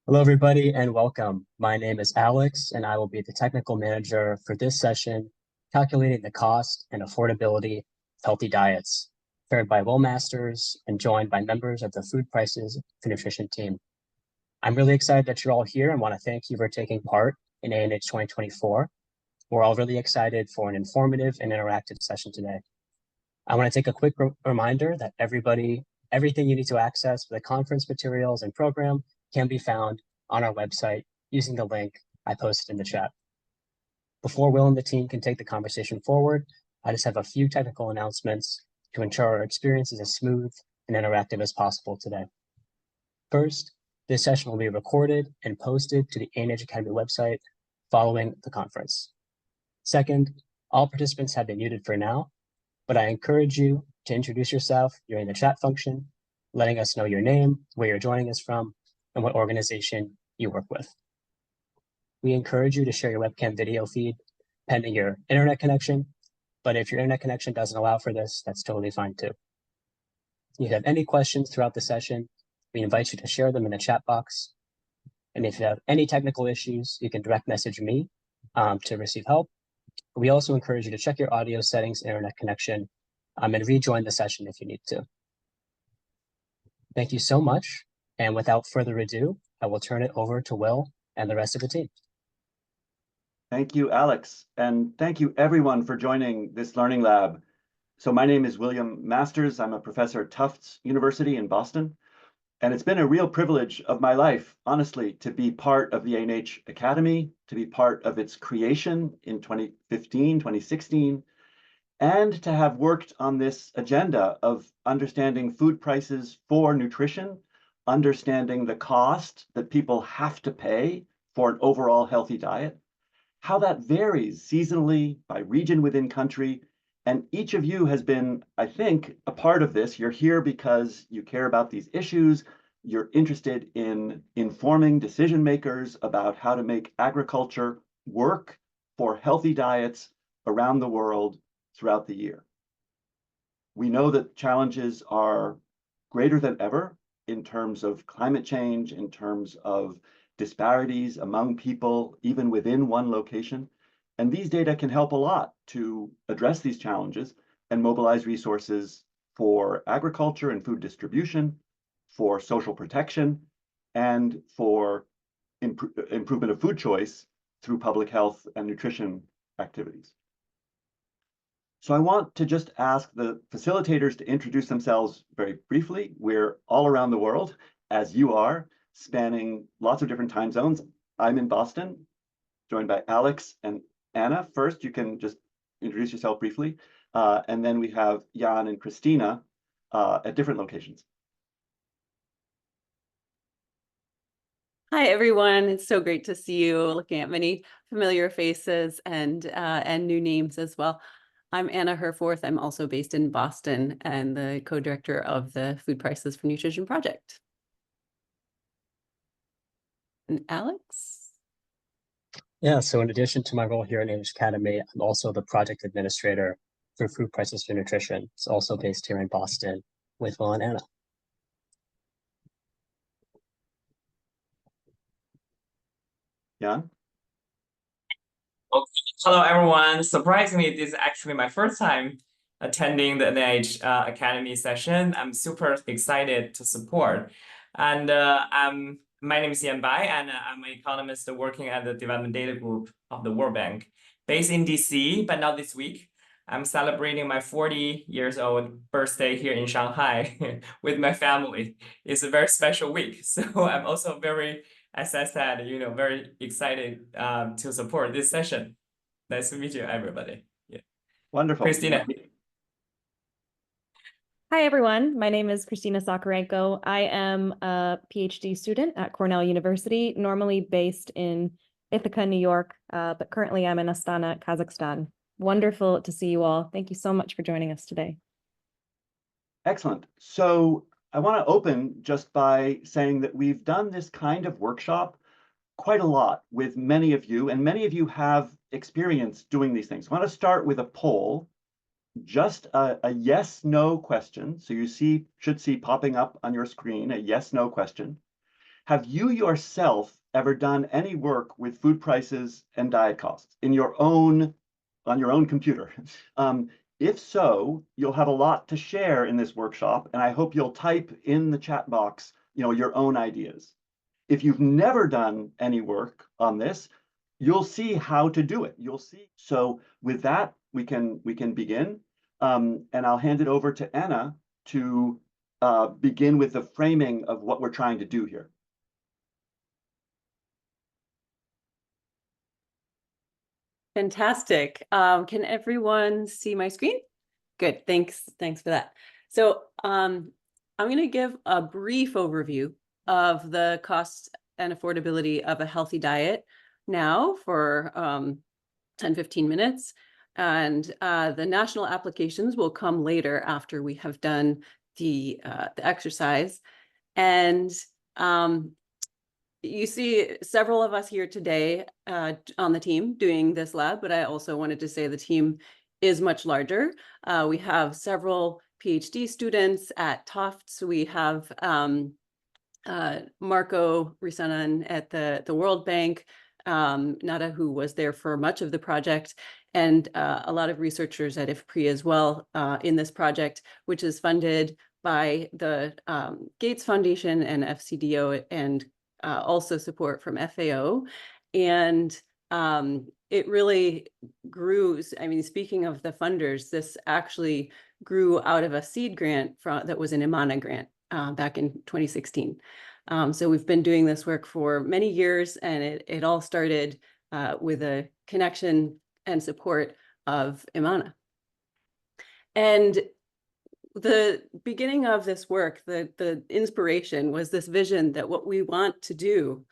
Hello, everybody, and welcome. My name is Alex, and I will be the technical manager for this session, calculating the cost and affordability of healthy diets, paired by Will Masters and joined by members of the Food Prices for Nutrition team. I'm really excited that you're all here and want to thank you for taking part in ANH 2024. We're all really excited for an informative and interactive session today. I want to take a quick reminder that everything you need to access for the conference materials and program can be found on our website using the link I posted in the chat. Before Will and the team can take the conversation forward, I just have a few technical announcements to ensure our experience is as smooth and interactive as possible today. First, this session will be recorded and posted to the ANH Academy website following the conference. Second, all participants have been muted for now, but I encourage you to introduce yourself during the chat function, letting us know your name, where you're joining us from, and what organization you work with. We encourage you to share your webcam video feed pending your internet connection, but if your internet connection doesn't allow for this, that's totally fine too. If you have any questions throughout the session, we invite you to share them in the chat box. And if you have any technical issues, you can direct message me to receive help. We also encourage you to check your audio settings, internet connection, and rejoin the session if you need to. Thank you so much. And without further ado, I will turn it over to Will and the rest of the team. Thank you, Alex. And thank you everyone for joining this learning lab. So my name is William Masters. I'm a professor at Tufts University in Boston. And it's been a real privilege of my life, honestly, to be part of the ANH Academy, to be part of its creation in 2015, 2016, and to have worked on this agenda of understanding food prices for nutrition, understanding the cost that people have to pay for an overall healthy diet, how that varies seasonally by region within country. And each of you has been, I think, a part of this. You're here because you care about these issues. You're interested in informing decision makers about how to make agriculture work for healthy diets around the world throughout the year. We know that challenges are greater than ever in terms of climate change, in terms of disparities among people, even within one location. And these data can help a lot to address these challenges and mobilize resources for agriculture and food distribution, for social protection, and for improvement of food choice through public health and nutrition activities. So I want to just ask the facilitators to introduce themselves very briefly. We're all around the world, as you are, spanning lots of different time zones. I'm in Boston, joined by Alex and Anna. First, you can just introduce yourself briefly. And then we have Jan and Christina at different locations. Hi, everyone. It's so great to see you, looking at many familiar faces and new names as well. I'm Anna Herforth. I'm also based in Boston and the co-director of the Food Prices for Nutrition project. And Alex? Yeah, so in addition to my role here in ANH Academy, I'm also the project administrator for Food Prices for Nutrition. It's also based here in Boston with Will and Anna. Jan? Okay. Hello, everyone. Surprisingly, this is actually my first time attending the NIH Academy session. I'm super excited to support. And my name is Yan Bai, and I'm an economist working at the Development Data Group of the World Bank, based in DC, but not this week. I'm celebrating my 40 years old birthday here in Shanghai with my family. It's a very special week. So I'm also very, as I said, very excited to support this session. Nice to meet you, everybody. Yeah. Wonderful. Christina. Hi, everyone. My name is Christina Sakarenko. I am a PhD student at Cornell University, normally based in Ithaca, New York, but currently I'm in Astana, Kazakhstan. Wonderful to see you all. Thank you so much for joining us today. Excellent. So I want to open just by saying that we've done this kind of workshop quite a lot with many of you, and many of you have experience doing these things. I want to start with a poll, just a yes/no question. So you should see popping up on your screen a yes/no question. Have you yourself ever done any work with food prices and diet costs on your own computer? If so, you'll have a lot to share in this workshop, and I hope you'll type in the chat box, your own ideas. If you've never done any work on this, you'll see how to do it. You'll see. So with that, we can begin, and I'll hand it over to Anna to begin with the framing of what we're trying to do here. Fantastic. Can everyone see my screen? Good, thanks for that. So I'm going to give a brief overview of the cost and affordability of a healthy diet now for 10-15 minutes. And the national applications will come later after we have done the exercise. And you see several of us here today on the team doing this lab, but I also wanted to say the team is much larger. We have several PhD students at Tufts. We have Marco Risanan at the World Bank, Nada, who was there for much of the project, and a lot of researchers at IFPRI as well in this project, which is funded by the Gates Foundation and FCDO, and also support from FAO. And it really grew. I mean, speaking of the funders, this actually grew out of a seed grant that was an Imana grant back in 2016. So we've been doing this work for many years, and it all started with a connection and support of Imana. And the beginning of this work, the inspiration was this vision that what we want to do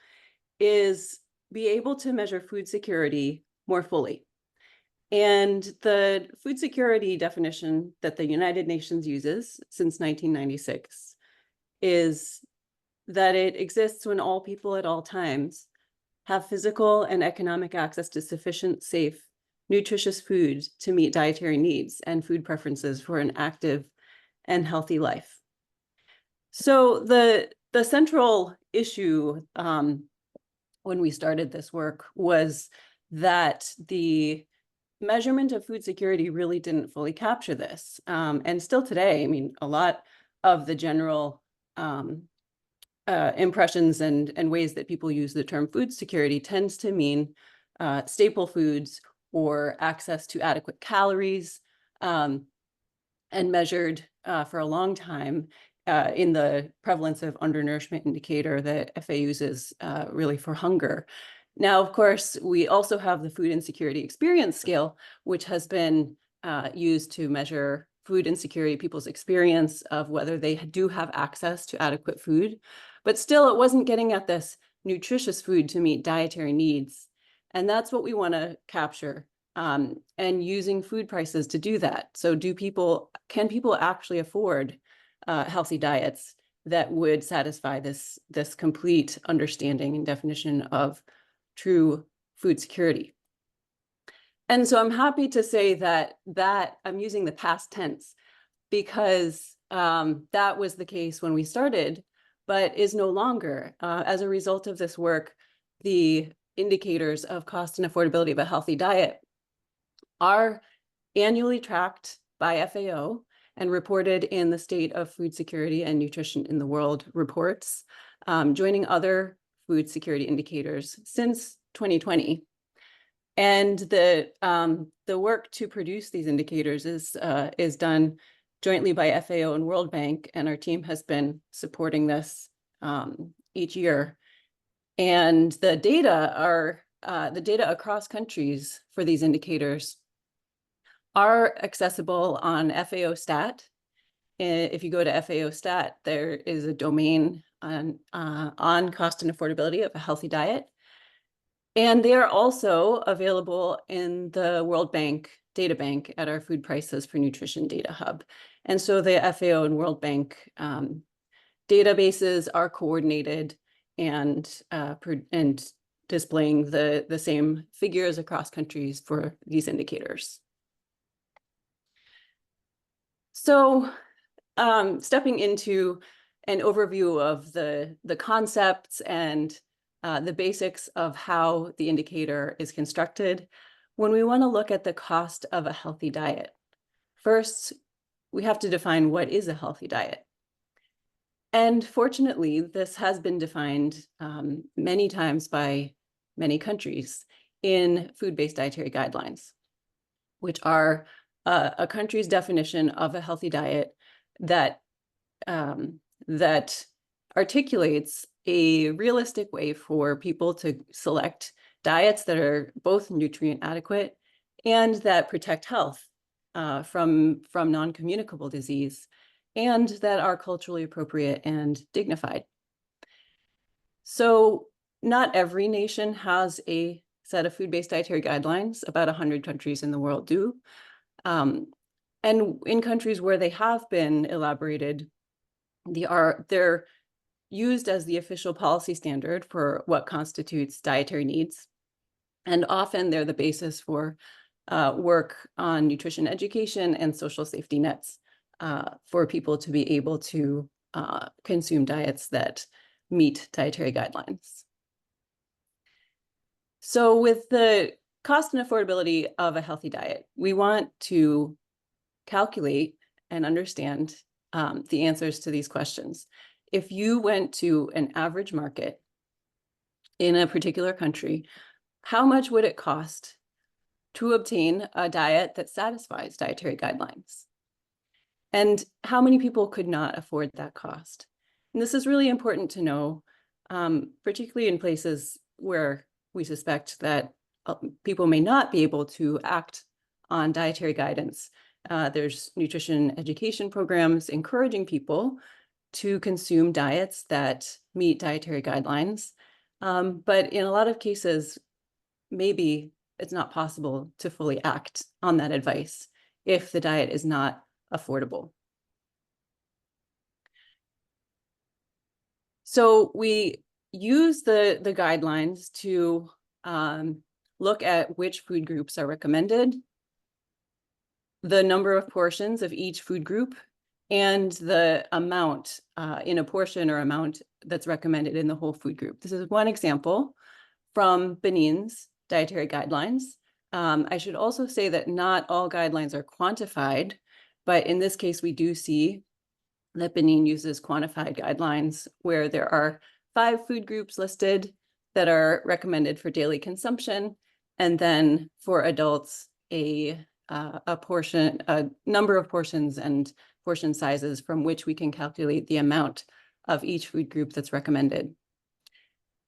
is be able to measure food security more fully. And the food security definition that the United Nations uses since 1996 is that it exists when all people at all times have physical and economic access to sufficient, safe, nutritious food to meet dietary needs and food preferences for an active and healthy life. So the central issue when we started this work was that the measurement of food security really didn't fully capture this. And still today, I mean, a lot of the general impressions and ways that people use the term food security tends to mean staple foods or access to adequate calories, and measured for a long time in the prevalence of undernourishment indicator that FAO uses really for hunger. Now, of course, we also have the food insecurity experience scale, which has been used to measure food insecurity, people's experience of whether they do have access to adequate food. But still, it wasn't getting at this nutritious food to meet dietary needs. And that's what we want to capture, and using food prices to do that. So can people actually afford healthy diets that would satisfy this complete understanding and definition of true food security? And so I'm happy to say that I'm using the past tense because that was the case when we started, but is no longer. As a result of this work, the indicators of cost and affordability of a healthy diet are annually tracked by FAO and reported in the State of Food Security and Nutrition in the World reports, joining other food security indicators since 2020. And the work to produce these indicators is done jointly by FAO and World Bank, and our team has been supporting this each year. And the data across countries for these indicators are accessible on FAO Stat. If you go to FAO Stat, there is a domain on cost and affordability of a healthy diet. And they are also available in the World Bank data bank at our Food Prices for Nutrition data hub. And so the FAO and World Bank databases are coordinated and displaying the same figures across countries for these indicators. So stepping into an overview of the concepts and the basics of how the indicator is constructed when we want to look at the cost of a healthy diet. First, we have to define what is a healthy diet. And fortunately, this has been defined many times by many countries in food-based dietary guidelines, which are a country's definition of a healthy diet that that articulates a realistic way for people to select diets that are both nutrient adequate and that protect health from non-communicable disease, and that are culturally appropriate and dignified. So not every nation has a set of food-based dietary guidelines. About 100 countries in the world do. And in countries where they have been elaborated, they're used as the official policy standard for what constitutes dietary needs. And often they're the basis for work on nutrition education and social safety nets for people to be able to consume diets that meet dietary guidelines. So with the cost and affordability of a healthy diet, we want to calculate and understand the answers to these questions. If you went to an average market in a particular country, how much would it cost to obtain a diet that satisfies dietary guidelines? And how many people could not afford that cost? And this is really important to know, particularly in places where we suspect that people may not be able to act on dietary guidance. There's nutrition education programs encouraging people to consume diets that meet dietary guidelines. But in a lot of cases, maybe it's not possible to fully act on that advice if the diet is not affordable. So we use the guidelines to look at which food groups are recommended, the number of portions of each food group, and the amount in a portion or amount that's recommended in the whole food group. This is one example from Benin's dietary guidelines. I should also say that not all guidelines are quantified, but in this case, we do see that Benin uses quantified guidelines where there are 5 food groups listed that are recommended for daily consumption, and then for adults, a number of portions and portion sizes from which we can calculate the amount of each food group that's recommended.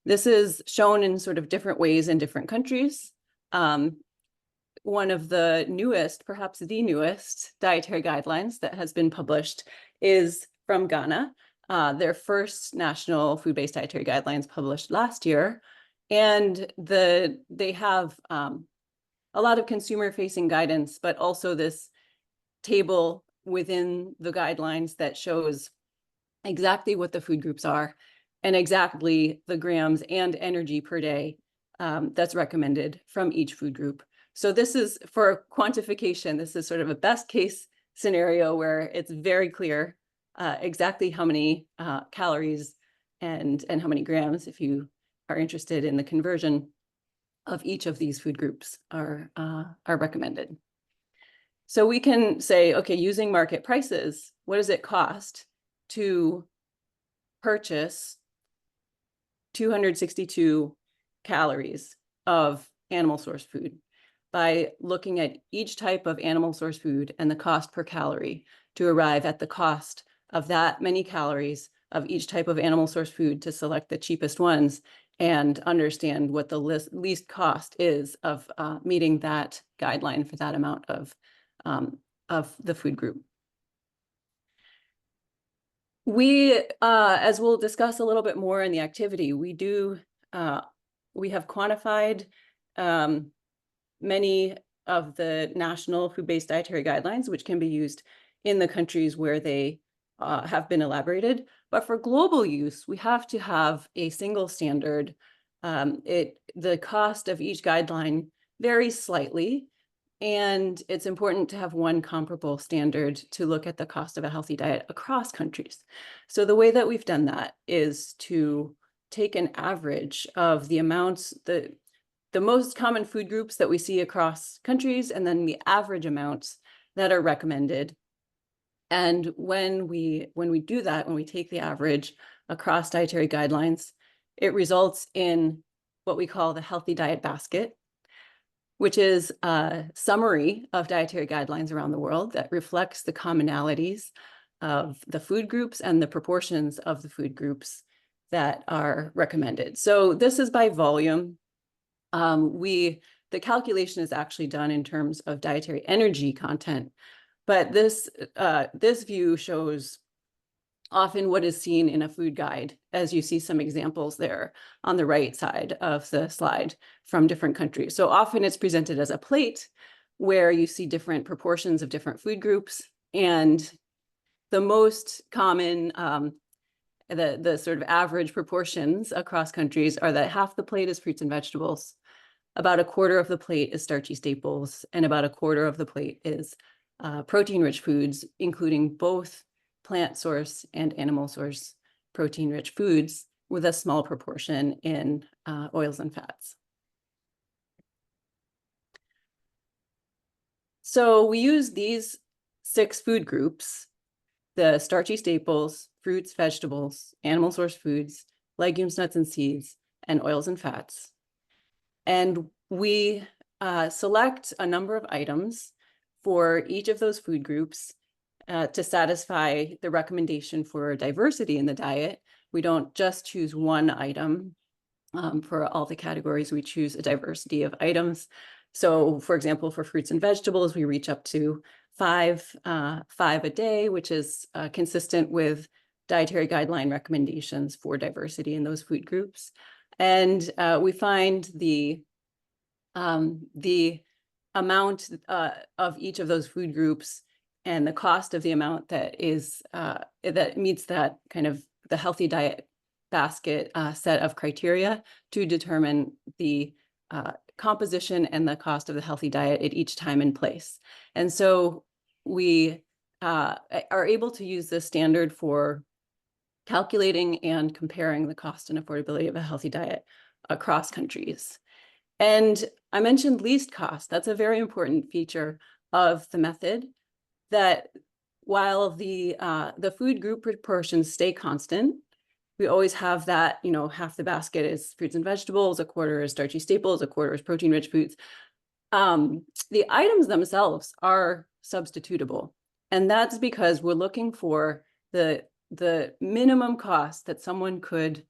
This is shown in sort of different ways in different countries. One of the newest, perhaps the newest dietary guidelines that has been published is from Ghana. Their first national food-based dietary guidelines published last year. And they have a lot of consumer-facing guidance, but also this table within the guidelines that shows exactly what the food groups are and exactly the grams and energy per day that's recommended from each food group. So this is for quantification. This is sort of a best case scenario where it's very clear exactly how many calories and how many grams, if you are interested in the conversion of each of these food groups, are recommended. So we can say, okay, using market prices, what does it cost to purchase 262 calories of animal source food by looking at each type of animal source food and the cost per calorie to arrive at the cost of that many calories of each type of animal source food to select the cheapest ones and understand what the least cost is of meeting that guideline for that amount of the food group. We, as we'll discuss a little bit more in the activity, we have quantified many of the national food-based dietary guidelines, which can be used in the countries where they have been elaborated. But for global use, we have to have a single standard. The cost of each guideline varies slightly, And it's important to have one comparable standard to look at the cost of a healthy diet across countries. So the way that we've done that is to take an average of the amounts, the most common food groups that we see across countries, and then the average amounts that are recommended. And when we do that, when we take the average across dietary guidelines, it results in what we call the healthy diet basket, which is a summary of dietary guidelines around the world that reflects the commonalities of the food groups and the proportions of the food groups that are recommended. So this is by volume. The calculation is actually done in terms of dietary energy content, but this view shows often what is seen in a food guide, as you see some examples there on the right side of the slide from different countries. So often it's presented as a plate where you see different proportions of different food groups, and the most common, the sort of average proportions across countries are that half the plate is fruits and vegetables, about a quarter of the plate is starchy staples, and about a quarter of the plate is protein-rich foods, including both plant source and animal source protein-rich foods, with a small proportion in oils and fats. So we use these 6 food groups: the starchy staples, fruits, vegetables, animal source foods, legumes, nuts, and seeds, and oils and fats. And we select a number of items for each of those food groups to satisfy the recommendation for diversity in the diet. We don't just choose one item for all the categories. We choose a diversity of items. So for example, for fruits and vegetables, we reach up to 5 a day, which is consistent with dietary guideline recommendations for diversity in those food groups. And we find the amount of each of those food groups and the cost of the amount that is that meets that kind of the healthy diet basket set of criteria to determine the composition and the cost of the healthy diet at each time and place. And so we are able to use this standard for calculating and comparing the cost and affordability of a healthy diet across countries. And I mentioned least cost. That's a very important feature of the method, that while the food group proportions stay constant, we always have that, half the basket is fruits and vegetables, a quarter is starchy staples, a quarter is protein-rich foods. The items themselves are substitutable. And that's because we're looking for the minimum cost that someone could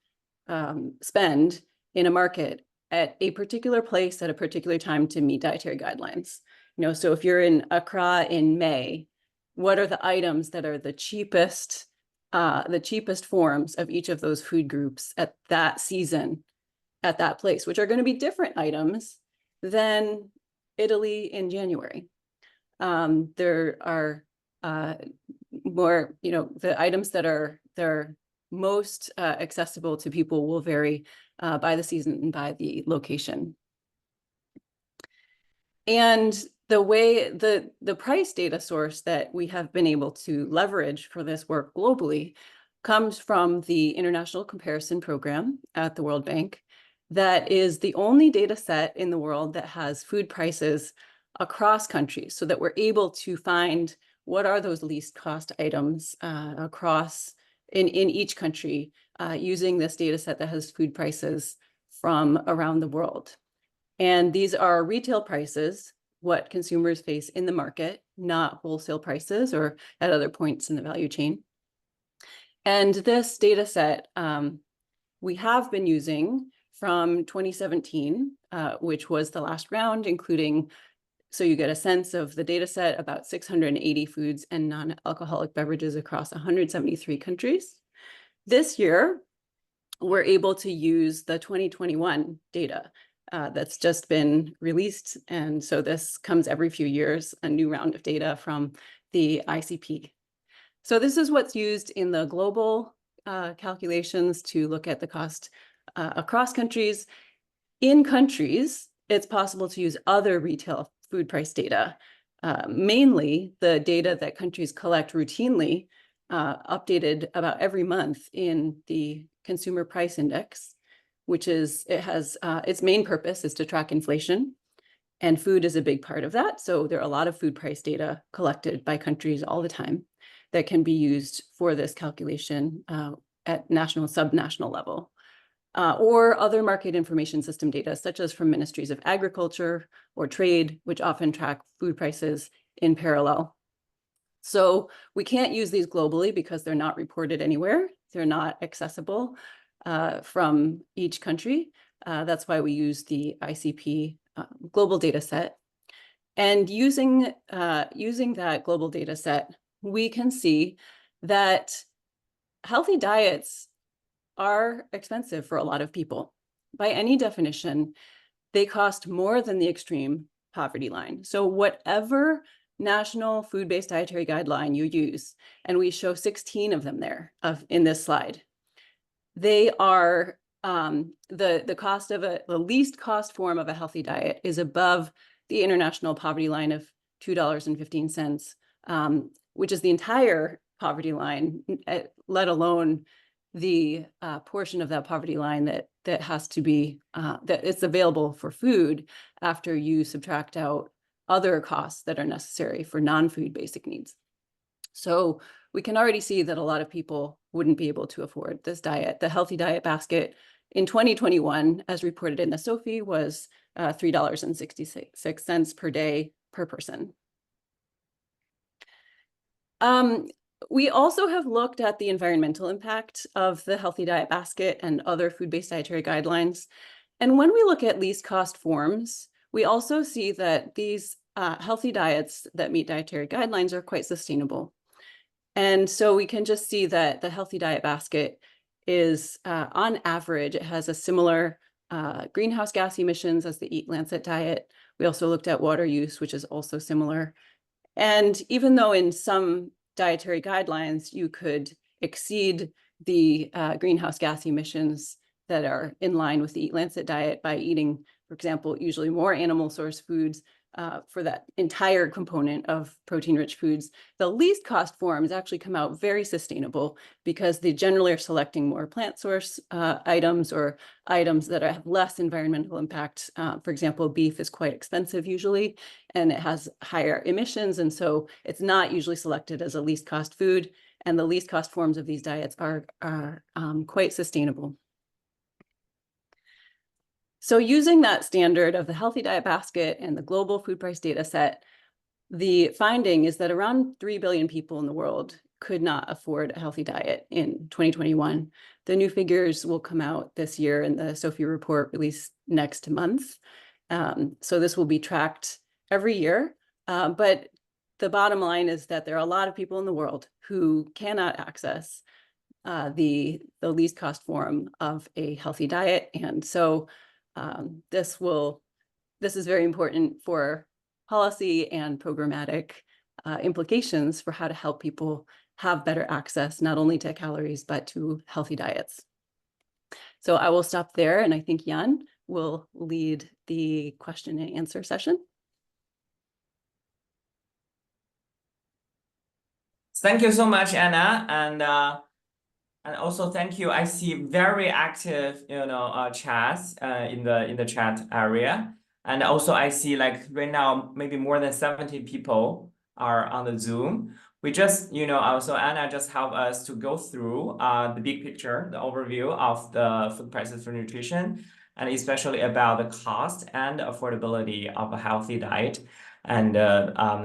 spend in a market at a particular place at a particular time to meet dietary guidelines. So if you're in Accra in May, what are the items that are the cheapest forms of each of those food groups at that season, at that place, which are going to be different items than Italy in January. There are more, the items that are most accessible to people will vary by the season and by the location. And the way the price data source that we have been able to leverage for this work globally comes from the International Comparison Program at the World Bank. That is the only data set in the world that has food prices across countries, so that we're able to find what are those least cost items across in each country using this data set that has food prices from around the world. And these are retail prices, what consumers face in the market, not wholesale prices or at other points in the value chain. And this data set we have been using from 2017, which was the last round, including, so you get a sense of the data set, about 680 foods and non-alcoholic beverages across 173 countries. This year, we're able to use the 2021 data that's just been released. And so this comes every few years, a new round of data from the ICP. So this is what's used in the global calculations to look at the cost across countries. In countries, it's possible to use other retail food price data. Mainly the data that countries collect routinely, updated about every month in the Consumer Price Index, which is, its main purpose is to track inflation. And food is a big part of that. So there are a lot of food price data collected by countries all the time that can be used for this calculation at national, subnational level. Or other market information system data, such as from ministries of agriculture or trade, which often track food prices in parallel. So we can't use these globally because they're not reported anywhere. They're not accessible from each country. That's why we use the ICP global data set. And using that global data set, we can see that healthy diets are expensive for a lot of people. By any definition, they cost more than the extreme poverty line. So whatever national food-based dietary guideline you use, and we show 16 of them there in this slide, they are the cost of the least cost form of a healthy diet is above the international poverty line of $2.15, which is the entire poverty line, let alone the portion of that poverty line that has to be that it's available for food after you subtract out other costs that are necessary for non-food basic needs. So we can already see that a lot of people wouldn't be able to afford this diet. The healthy diet basket in 2021, as reported in the SOFI, was $3.66 per day per person. We also have looked at the environmental impact of the healthy diet basket and other food-based dietary guidelines. And when we look at least cost forms, we also see that these healthy diets that meet dietary guidelines are quite sustainable. And so we can just see that the healthy diet basket is, on average, it has a similar greenhouse gas emissions as the Eat Lancet diet. We also looked at water use, which is also similar. And even though in some dietary guidelines, you could exceed the greenhouse gas emissions that are in line with the Eat Lancet diet by eating, for example, usually more animal source foods for that entire component of protein-rich foods, the least cost forms actually come out very sustainable because they generally are selecting more plant source items or items that have less environmental impact. For example, beef is quite expensive usually, and it has higher emissions. And so it's not usually selected as a least cost food. And the least cost forms of these diets are quite sustainable. So using that standard of the healthy diet basket and the global food price data set, the finding is that around 3 billion people in the world could not afford a healthy diet in 2021. The new figures will come out this year in the SOFI report released next month. So this will be tracked every year. But the bottom line is that there are a lot of people in the world who cannot access the least cost form of a healthy diet. And so this is very important for policy and programmatic implications for how to help people have better access, not only to calories, but to healthy diets. So I will stop there, and I think Jan will lead the question and answer session. Thank you so much, Anna, and also thank you. I see very active, chats in the chat area, and also I see like right now maybe more than 70 people are on the Zoom. We just, also Anna just helped us to go through the big picture, the overview of the food prices for nutrition, and especially about the cost and affordability of a healthy diet, and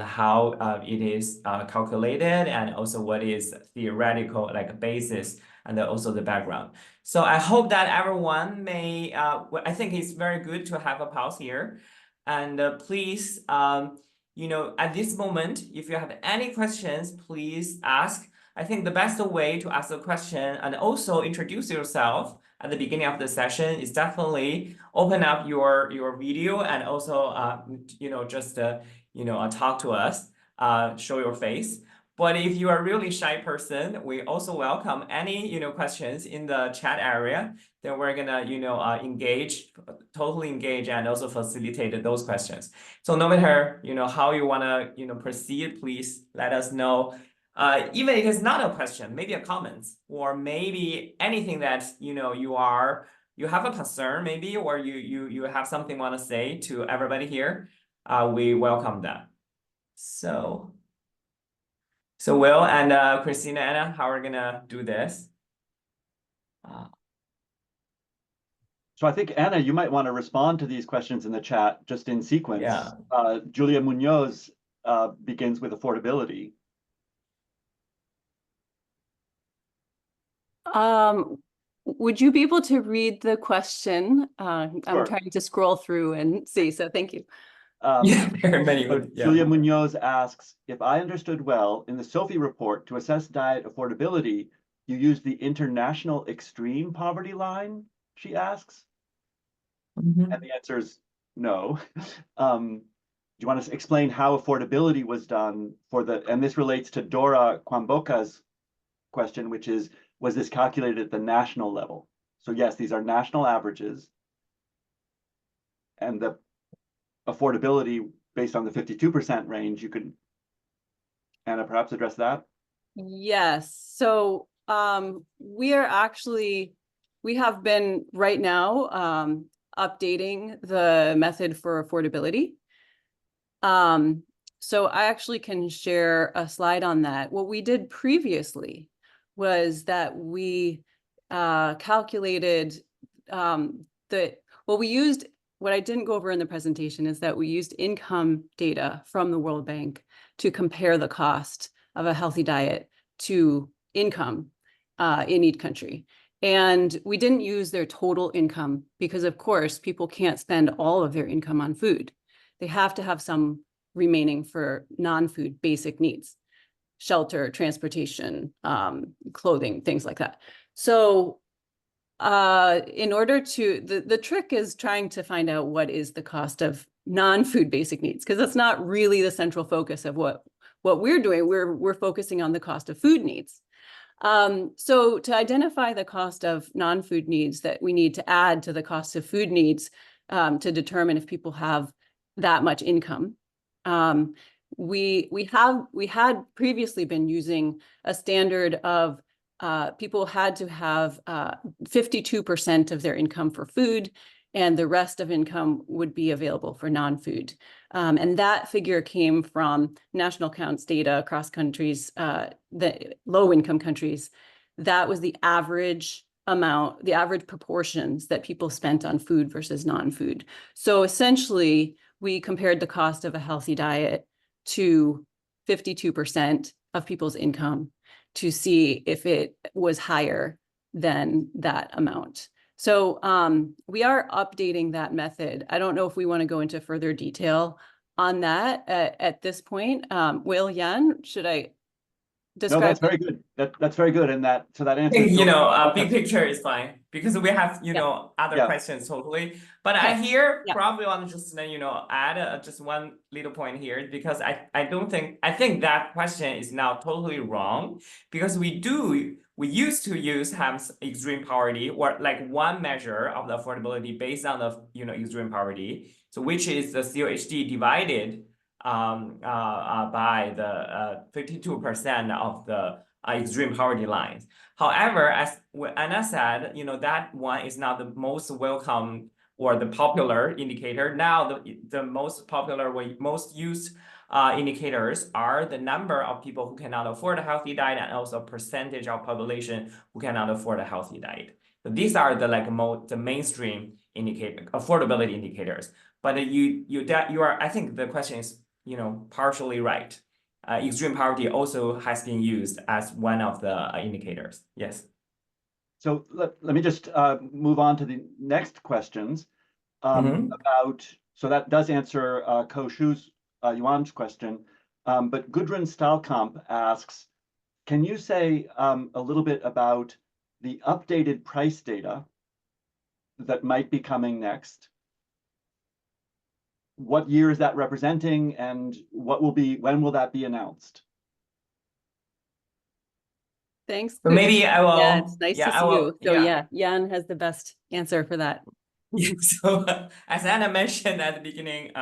how it is calculated, and also what is theoretical like basis, and also the background. So I hope that everyone may, I think it's very good to have a pause here. And please, at this moment, if you have any questions, please ask. I think the best way to ask a question and also introduce yourself at the beginning of the session is definitely open up your video and also, just, talk to us, show your face. But if you are a really shy person, we also welcome any, questions in the chat area. Then we're gonna, totally engage and also facilitate those questions. So no matter, how you wanna, proceed, please let us know. Even if it's not a question, maybe a comment, or maybe anything that, you have a concern maybe, or you have something you want to say to everybody here, we welcome that. So Will and Christina, Anna, how are we gonna do this? So I think, Anna, you might want to respond to these questions in the chat just in sequence. Yeah. Julia Munoz begins with affordability. Would you be able to read the question? I'm Sure. trying to scroll through and see, so thank you. Yeah, very many So would, yeah. Julia Munoz asks, if I understood well, in the SOFI report to assess diet affordability, you used the international extreme poverty line, she asks? Mhm. And the answer is no. Do you want to explain how affordability was done and this relates to Dora Kwamboka's question, which is, was this calculated at the national level? So yes, these are national averages. And the affordability based on the 52% range, you could, Anna, perhaps address that? Yes, so we have been right now updating the method for affordability. So I actually can share a slide on that. What we did previously was that we calculated what I didn't go over in the presentation is that we used income data from the World Bank to compare the cost of a healthy diet to income in each country. And we didn't use their total income because, of course, people can't spend all of their income on food. They have to have some remaining for non-food basic needs, shelter, transportation, clothing, things like that. So in order to, the trick is trying to find out what is the cost of non-food basic needs, because that's not really the central focus of what we're doing. We're focusing on the cost of food needs. So to identify the cost of non-food needs that we need to add to the cost of food needs to determine if people have that much income, we had previously been using a standard of people had to have 52% of their income for food, and the rest of income would be available for non-food. And that figure came from national accounts data across countries, the low-income countries. That was the average amount, the average proportions that people spent on food versus non-food. So essentially, we compared the cost of a healthy diet to 52% of people's income to see if it was higher than that amount. So we are updating that method. I don't know if we want to go into further detail on that at this point. Will, Jan, should I describe? No, that's very good. That's very good. And that answers. Big picture is fine because we have, other questions totally. But I here probably want to just, add just one little point here because I think that question is now totally wrong because we used to have extreme poverty or like one measure of the affordability based on the, extreme poverty. So which is the COHD divided by the 52% of the extreme poverty lines. However, as Anna said, that one is not the most welcome or the popular indicator. Now, the most popular, most used indicators are the number of people who cannot afford a healthy diet and also percentage of population who cannot afford a healthy diet. So these are the mainstream affordability indicators. But I think the question is, partially right. Extreme poverty also has been used as one of the indicators. Yes. So let me just move on to the next questions so that does answer Ko Shu's Yuan's question. But Gudrun Stahlkamp asks, can you say a little bit about the updated price data that might be coming next? What year is that representing and when will that be announced? Thanks. So maybe I will. Yeah, it's nice yeah, to I see will, you. So yeah. yeah, Jan has the best answer for that. Yeah, so as Anna mentioned at the beginning,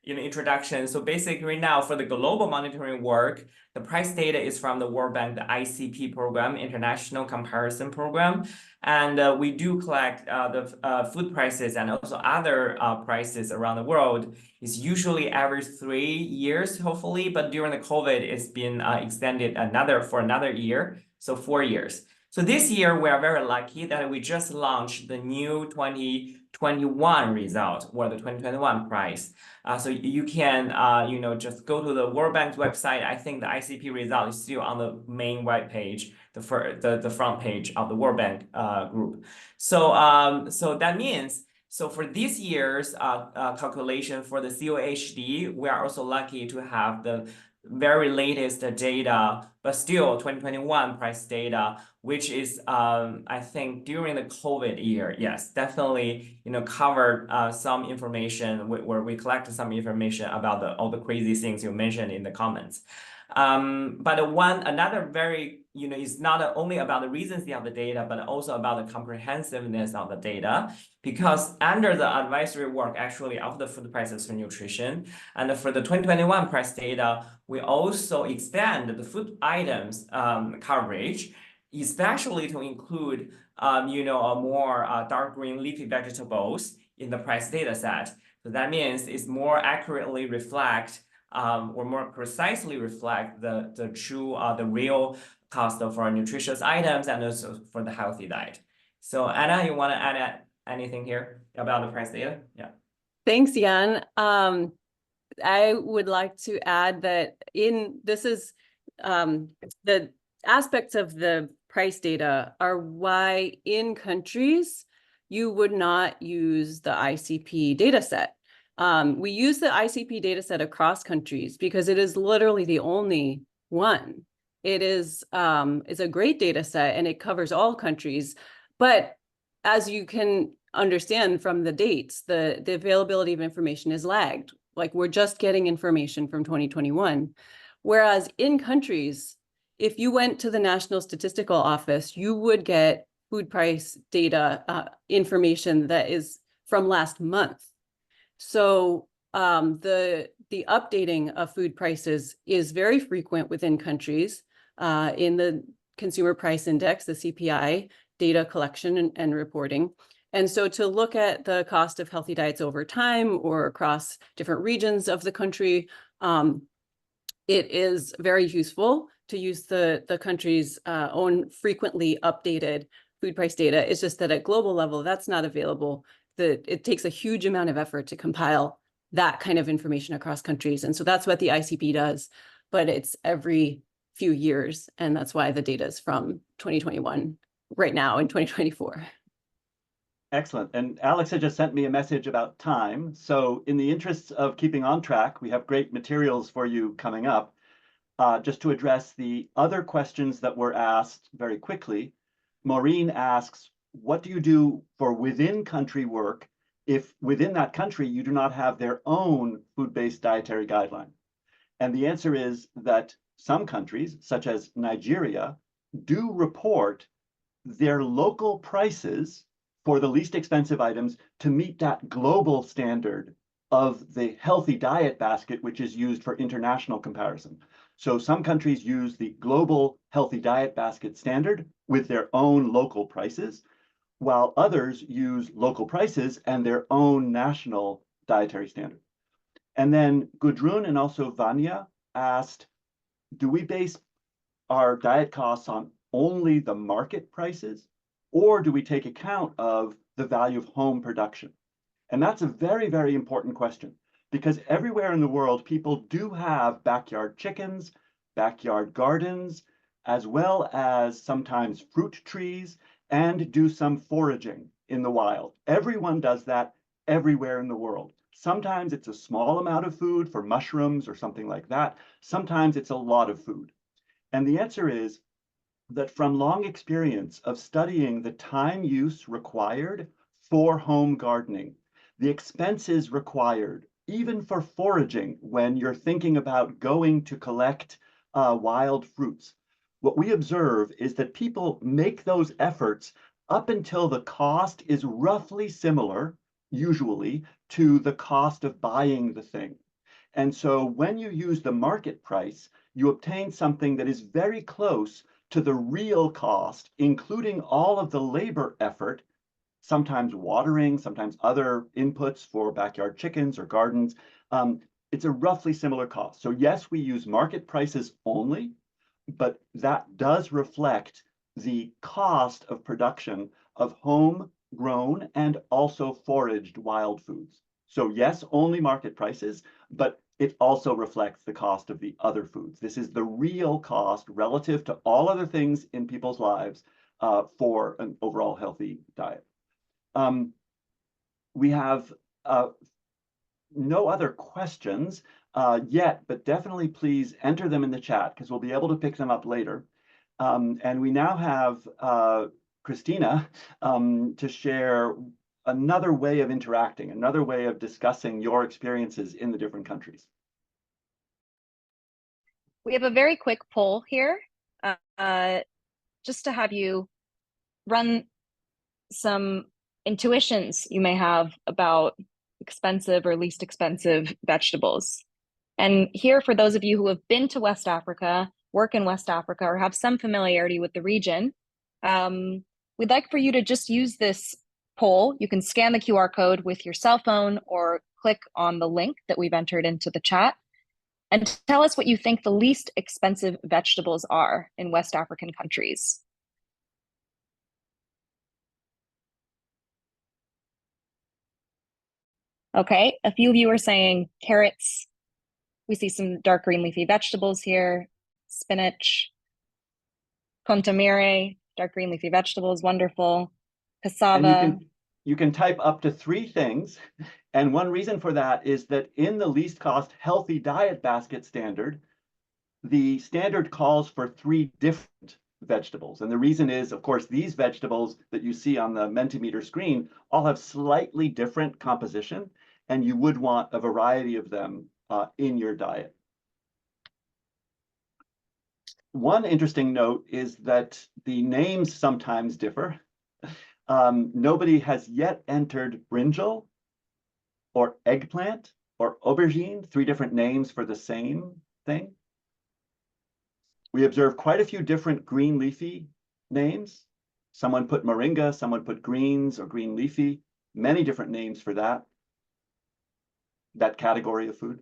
introduction. So basically right now for the global monitoring work, the price data is from the World Bank, the ICP program, International Comparison Program. And we do collect the food prices and also other prices around the world. It's usually every 3 years, hopefully, but during the COVID, it's been extended for another year, so 4 years. So this year, we are very lucky that we just launched the new 2021 result, or the 2021 price. So you can, just go to the World Bank's website. I think the ICP result is still on the main web page, the front page of the World Bank group. So that means, so for this year's calculation for the COHD, we are also lucky to have the very latest data, but still 2021 price data, which is, I think, during the COVID year, yes, definitely, covered some information where we collected some information about all the crazy things you mentioned in the comments. But another very, is not only about the recency of the data, but also about the comprehensiveness of the data, because under the advisory work actually of the food prices for nutrition, and for the 2021 price data, we also expand the food items coverage, especially to include, more dark green leafy vegetables in the price data set. So that means it's more accurately reflect or more precisely reflect the true, the real cost of our nutritious items and also for the healthy diet. So Anna, you want to add anything here about the price data? Yeah. Thanks, Jan. I would like to add that this is the aspects of the price data are why in countries you would not use the ICP data set. We use the ICP data set across countries because it is literally the only one. It is it's a great data set and it covers all countries. But as you can understand from the dates, the availability of information is lagged. Like we're just getting information from 2021. Whereas in countries, if you went to the National Statistical Office, you would get food price data information that is from last month. So the updating of food prices is very frequent within countries in the Consumer Price Index, the CPI, data collection and reporting. And so to look at the cost of healthy diets over time or across different regions of the country, it is very useful to use the country's own frequently updated food price data. It's just that at global level, that's not available. It takes a huge amount of effort to compile that kind of information across countries. And so that's what the ICP does, but it's every few years. And that's why the data is from 2021 right now in 2024. Excellent. And Alex had just sent me a message about time. So in the interests of keeping on track, we have great materials for you coming up. Just to address the other questions that were asked very quickly, Maureen asks, what do you do for within country work if within that country you do not have their own food-based dietary guideline? And the answer is that some countries, such as Nigeria, do report their local prices for the least expensive items to meet that global standard of the healthy diet basket, which is used for international comparison. So some countries use the global healthy diet basket standard with their own local prices, while others use local prices and their own national dietary standard. And then Gudrun and also Vanya asked, do we base our diet costs on only the market prices, or do we take account of the value of home production? And that's a very, very important question, because everywhere in the world, people do have backyard chickens, backyard gardens, as well as sometimes fruit trees, and do some foraging in the wild. Everyone does that everywhere in the world. Sometimes it's a small amount of food for mushrooms or something like that. Sometimes it's a lot of food. And the answer is that from long experience of studying the time use required for home gardening, the expenses required, even for foraging when you're thinking about going to collect wild fruits, what we observe is that people make those efforts up until the cost is roughly similar, usually, to the cost of buying the thing. And so when you use the market price, you obtain something that is very close to the real cost, including all of the labor effort, sometimes watering, sometimes other inputs for backyard chickens or gardens. It's a roughly similar cost. So yes, we use market prices only, but that does reflect the cost of production of homegrown and also foraged wild foods. So yes, only market prices, but it also reflects the cost of the other foods. This is the real cost relative to all other things in people's lives for an overall healthy diet. We have no other questions yet, but definitely please enter them in the chat because we'll be able to pick them up later. And we now have Christina to share another way of interacting, another way of discussing your experiences in the different countries. We have a very quick poll here, just to have you run some intuitions you may have about expensive or least expensive vegetables. And here, for those of you who have been to West Africa, work in West Africa, or have some familiarity with the region, we'd like for you to just use this poll. You can scan the QR code with your cell phone or click on the link that we've entered into the chat and tell us what you think the least expensive vegetables are in West African countries. Okay, a few of you are saying carrots. We see some dark green leafy vegetables here, spinach, contamire, dark green leafy vegetables, wonderful, cassava. And you can type up to 3 things. And one reason for that is that in the least cost healthy diet basket standard, the standard calls for 3 different vegetables. And the reason is, of course, these vegetables that you see on the Mentimeter screen all have slightly different composition, and you would want a variety of them in your diet. One interesting note is that the names sometimes differ. Nobody has yet entered brinjal or eggplant or aubergine, 3 different names for the same thing. We observe quite a few different green leafy names. Someone put moringa, someone put greens or green leafy, many different names for that category of food.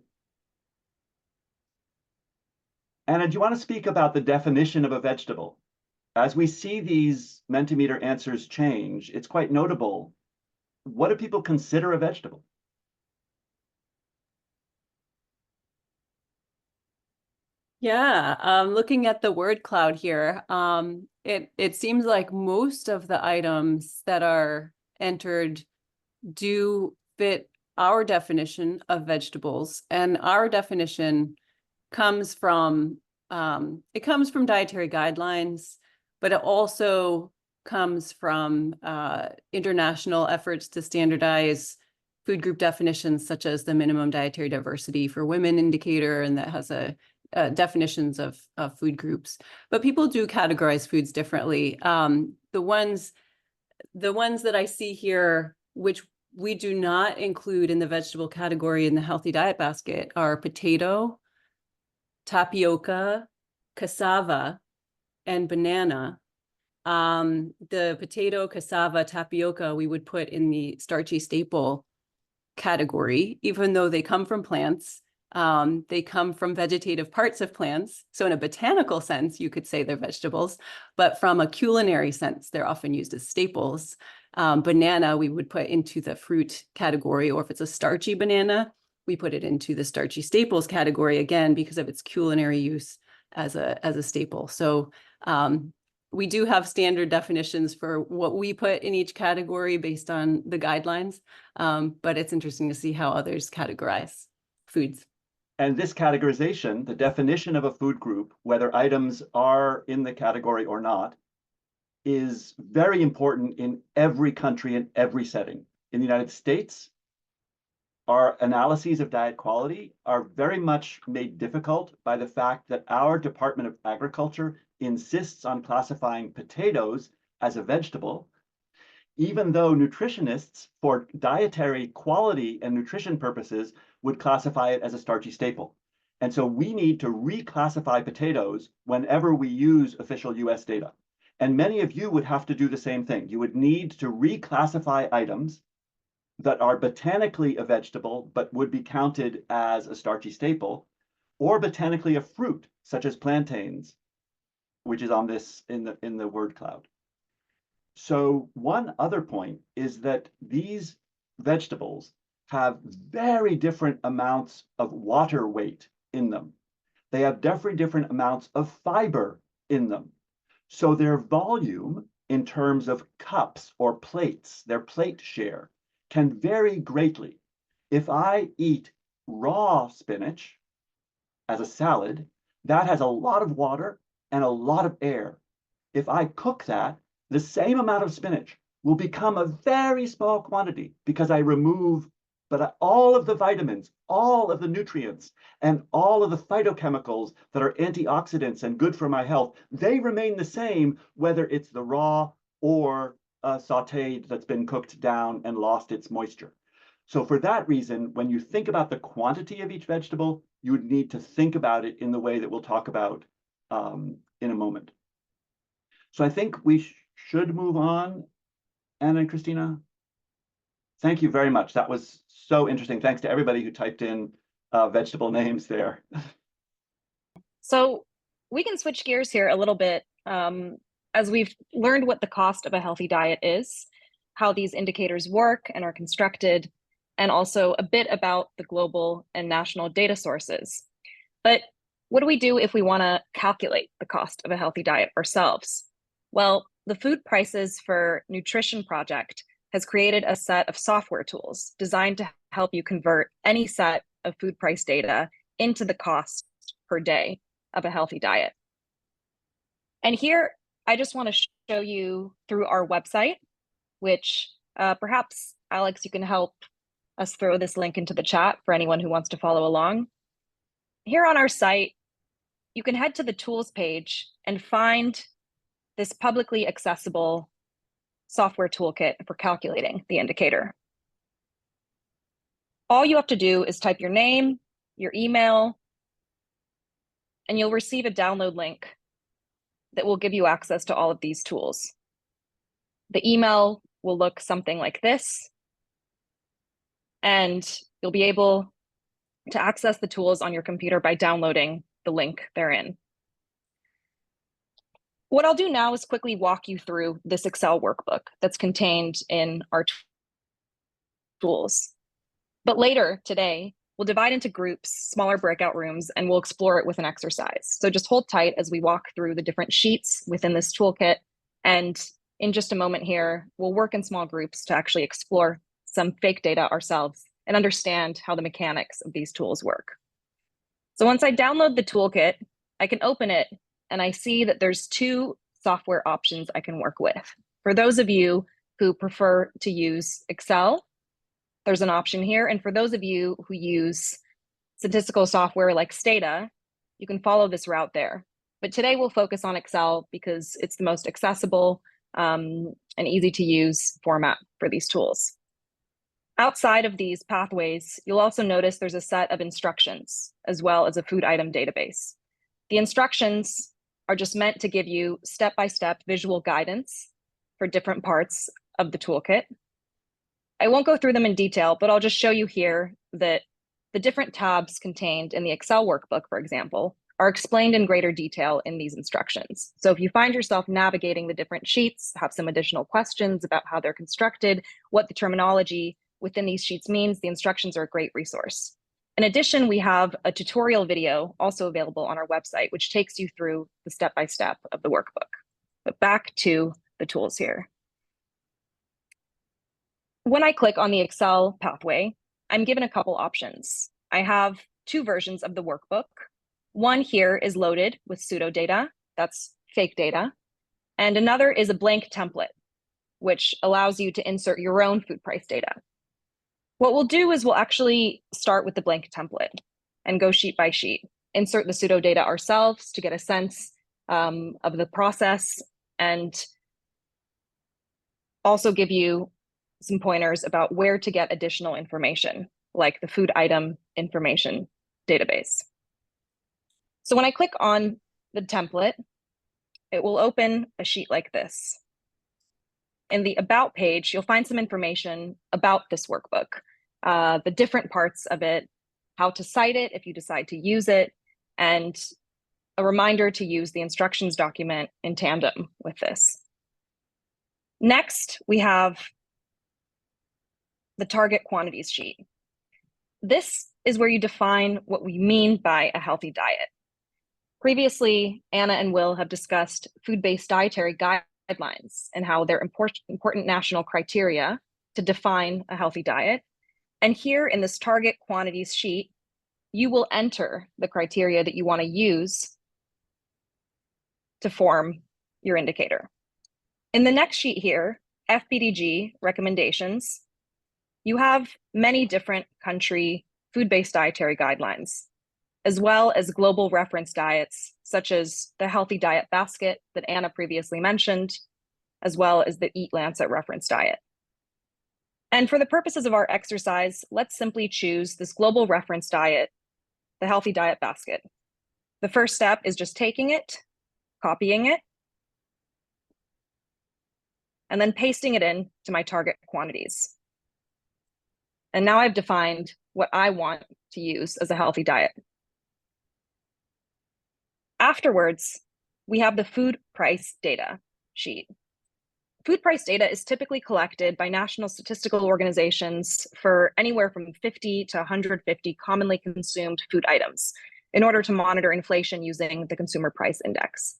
Anna, do you want to speak about the definition of a vegetable? As we see these Mentimeter answers change, it's quite notable. What do people consider a vegetable? Yeah, looking at the word cloud here, it seems like most of the items that are entered do fit our definition of vegetables, and our definition comes from dietary guidelines, but it also comes from international efforts to standardize food group definitions, such as the minimum dietary diversity for women indicator, and that has definitions of food groups. But people do categorize foods differently. The ones that I see here, which we do not include in the vegetable category in the healthy diet basket, are potato, tapioca, cassava, and banana. The potato, cassava, tapioca, we would put in the starchy staple category, even though they come from plants. They come from vegetative parts of plants. So in a botanical sense, you could say they're vegetables, but from a culinary sense, they're often used as staples. Banana, we would put into the fruit category, or if it's a starchy banana, we put it into the starchy staples category, again, because of its culinary use as a staple. So we do have standard definitions for what we put in each category based on the guidelines, but it's interesting to see how others categorize foods. And this categorization, the definition of a food group, whether items are in the category or not, is very important in every country and every setting. In the United States, our analyses of diet quality are very much made difficult by the fact that our Department of Agriculture insists on classifying potatoes as a vegetable, even though nutritionists, for dietary quality and nutrition purposes, would classify it as a starchy staple. And so we need to reclassify potatoes whenever we use official US data. And many of you would have to do the same thing. You would need to reclassify items that are botanically a vegetable, but would be counted as a starchy staple, or botanically a fruit, such as plantains, which is on this in the word cloud. So one other point is that these vegetables have very different amounts of water weight in them. They have very different amounts of fiber in them. So their volume in terms of cups or plates, their plate share, can vary greatly. If I eat raw spinach as a salad, that has a lot of water and a lot of air. If I cook that, the same amount of spinach will become a very small quantity because I remove all of the vitamins, all of the nutrients, and all of the phytochemicals that are antioxidants and good for my health. They remain the same whether it's the raw or sauteed that's been cooked down and lost its moisture. So for that reason, when you think about the quantity of each vegetable, you would need to think about it in the way that we'll talk about in a moment. So I think we should move on. Anna and Christina, thank you very much. That was so interesting. Thanks to everybody who typed in vegetable names there. So we can switch gears here a little bit as we've learned what the cost of a healthy diet is, how these indicators work and are constructed, and also a bit about the global and national data sources. But what do we do if we want to calculate the cost of a healthy diet ourselves? Well, the Food Prices for Nutrition Project has created a set of software tools designed to help you convert any set of food price data into the cost per day of a healthy diet. And here, I just want to show you through our website, which perhaps, Alex, you can help us throw this link into the chat for anyone who wants to follow along. Here on our site, you can head to the tools page and find this publicly accessible software toolkit for calculating the indicator. All you have to do is type your name, your email, and you'll receive a download link that will give you access to all of these tools. The email will look something like this, and you'll be able to access the tools on your computer by downloading the link therein. What I'll do now is quickly walk you through this Excel workbook that's contained in our tools. But later today, we'll divide into groups, smaller breakout rooms, and we'll explore it with an exercise. So just hold tight as we walk through the different sheets within this toolkit. And in just a moment here, we'll work in small groups to actually explore some fake data ourselves and understand how the mechanics of these tools work. So once I download the toolkit, I can open it and I see that there's two software options I can work with. For those of you who prefer to use Excel, there's an option here. And for those of you who use statistical software like Stata, you can follow this route there. But today we'll focus on Excel because it's the most accessible and easy to use format for these tools. Outside of these pathways, you'll also notice there's a set of instructions as well as a food item database. The instructions are just meant to give you step-by-step visual guidance for different parts of the toolkit. I won't go through them in detail, but I'll just show you here that the different tabs contained in the Excel workbook, for example, are explained in greater detail in these instructions. So if you find yourself navigating the different sheets, have some additional questions about how they're constructed, what the terminology within these sheets means, the instructions are a great resource. In addition, we have a tutorial video also available on our website, which takes you through the step-by-step of the workbook. But back to the tools here. When I click on the Excel pathway, I'm given a couple options. I have two versions of the workbook. One here is loaded with pseudo data, that's fake data, and another is a blank template, which allows you to insert your own food price data. What we'll do is we'll actually start with the blank template and go sheet by sheet, insert the pseudo data ourselves to get a sense of the process, and also give you some pointers about where to get additional information, like the food item information database. So when I click on the template, it will open a sheet like this. In the About page, you'll find some information about this workbook, the different parts of it, how to cite it if you decide to use it, and a reminder to use the instructions document in tandem with this. Next, we have the target quantities sheet. This is where you define what we mean by a healthy diet. Previously, Anna and Will have discussed food-based dietary guidelines and how they're important national criteria to define a healthy diet. And here in this target quantities sheet, you will enter the criteria that you want to use to form your indicator. In the next sheet here, FBDG recommendations, you have many different country food-based dietary guidelines, as well as global reference diets, such as the Healthy Diet Basket that Anna previously mentioned, as well as the Eat Lancet reference diet. And for the purposes of our exercise, let's simply choose this global reference diet, the Healthy Diet Basket. The first step is just taking it, copying it, and then pasting it in to my target quantities. And now I've defined what I want to use as a healthy diet. Afterwards, we have the food price data sheet. Food price data is typically collected by national statistical organizations for anywhere from 50 to 150 commonly consumed food items in order to monitor inflation using the Consumer Price Index.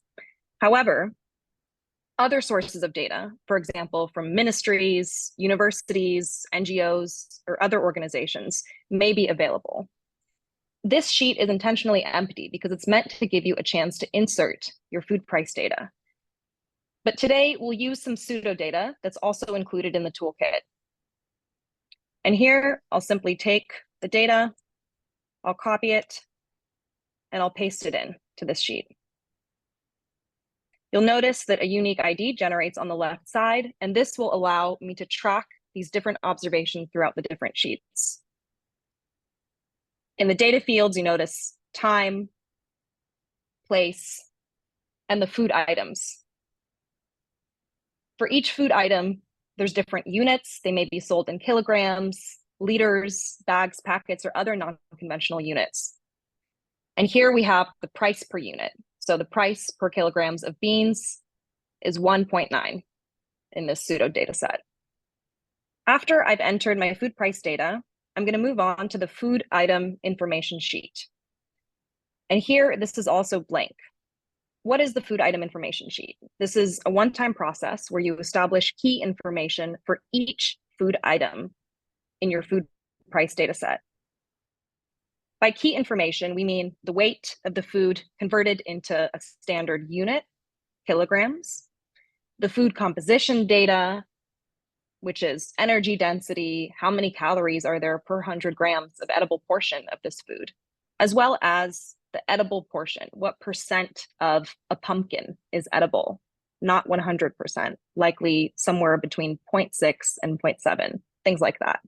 However, other sources of data, for example, from ministries, universities, NGOs, or other organizations, may be available. This sheet is intentionally empty because it's meant to give you a chance to insert your food price data. But today we'll use some pseudo data that's also included in the toolkit. And here I'll simply take the data, I'll copy it, and I'll paste it in to this sheet. You'll notice that a unique ID generates on the left side, and this will allow me to track these different observations throughout the different sheets. In the data fields, you notice time, place, and the food items. For each food item, there's different units. They may be sold in kilograms, liters, bags, packets, or other non-conventional units. And here we have the price per unit. So the price per kilograms of beans is 1.9 in this pseudo data set. After I've entered my food price data, I'm going to move on to the food item information sheet. And here, this is also blank. What is the food item information sheet? This is a one-time process where you establish key information for each food item in your food price data set. By key information, we mean the weight of the food converted into a standard unit, kilograms, the food composition data, which is energy density, how many calories are there per 100 grams of edible portion of this food, as well as the edible portion, what percent of a pumpkin is edible, not 100%, likely somewhere between 0.6 and 0.7, things like that.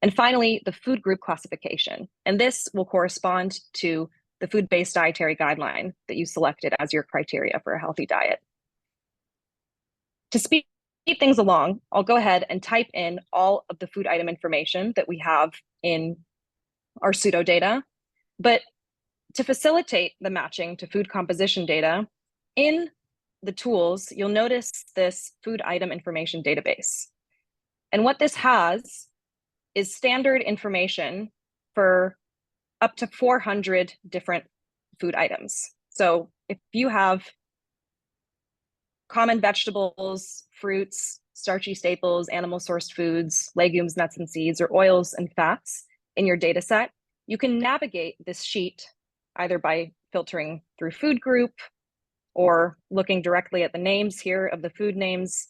And finally, the food group classification. And this will correspond to the food-based dietary guideline that you selected as your criteria for a healthy diet. To speed things along, I'll go ahead and type in all of the food item information that we have in our pseudo data. But to facilitate the matching to food composition data, in the tools, you'll notice this food item information database. And what this has is standard information for up to 400 different food items. So if you have common vegetables, fruits, starchy staples, animal sourced foods, legumes, nuts and seeds, or oils and fats in your data set, you can navigate this sheet either by filtering through food group or looking directly at the names here of the food names.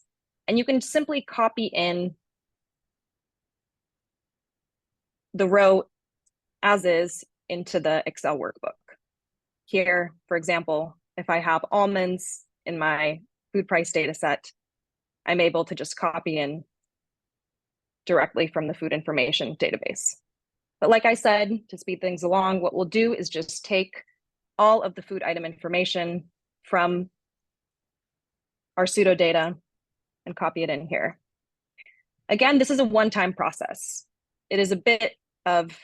And you can simply copy in the row as is into the Excel workbook. Here, for example, if I have almonds in my food price data set, I'm able to just copy in directly from the food information database. But like I said, to speed things along, what we'll do is just take all of the food item information from our pseudo data and copy it in here. Again, this is a one-time process. It is a bit of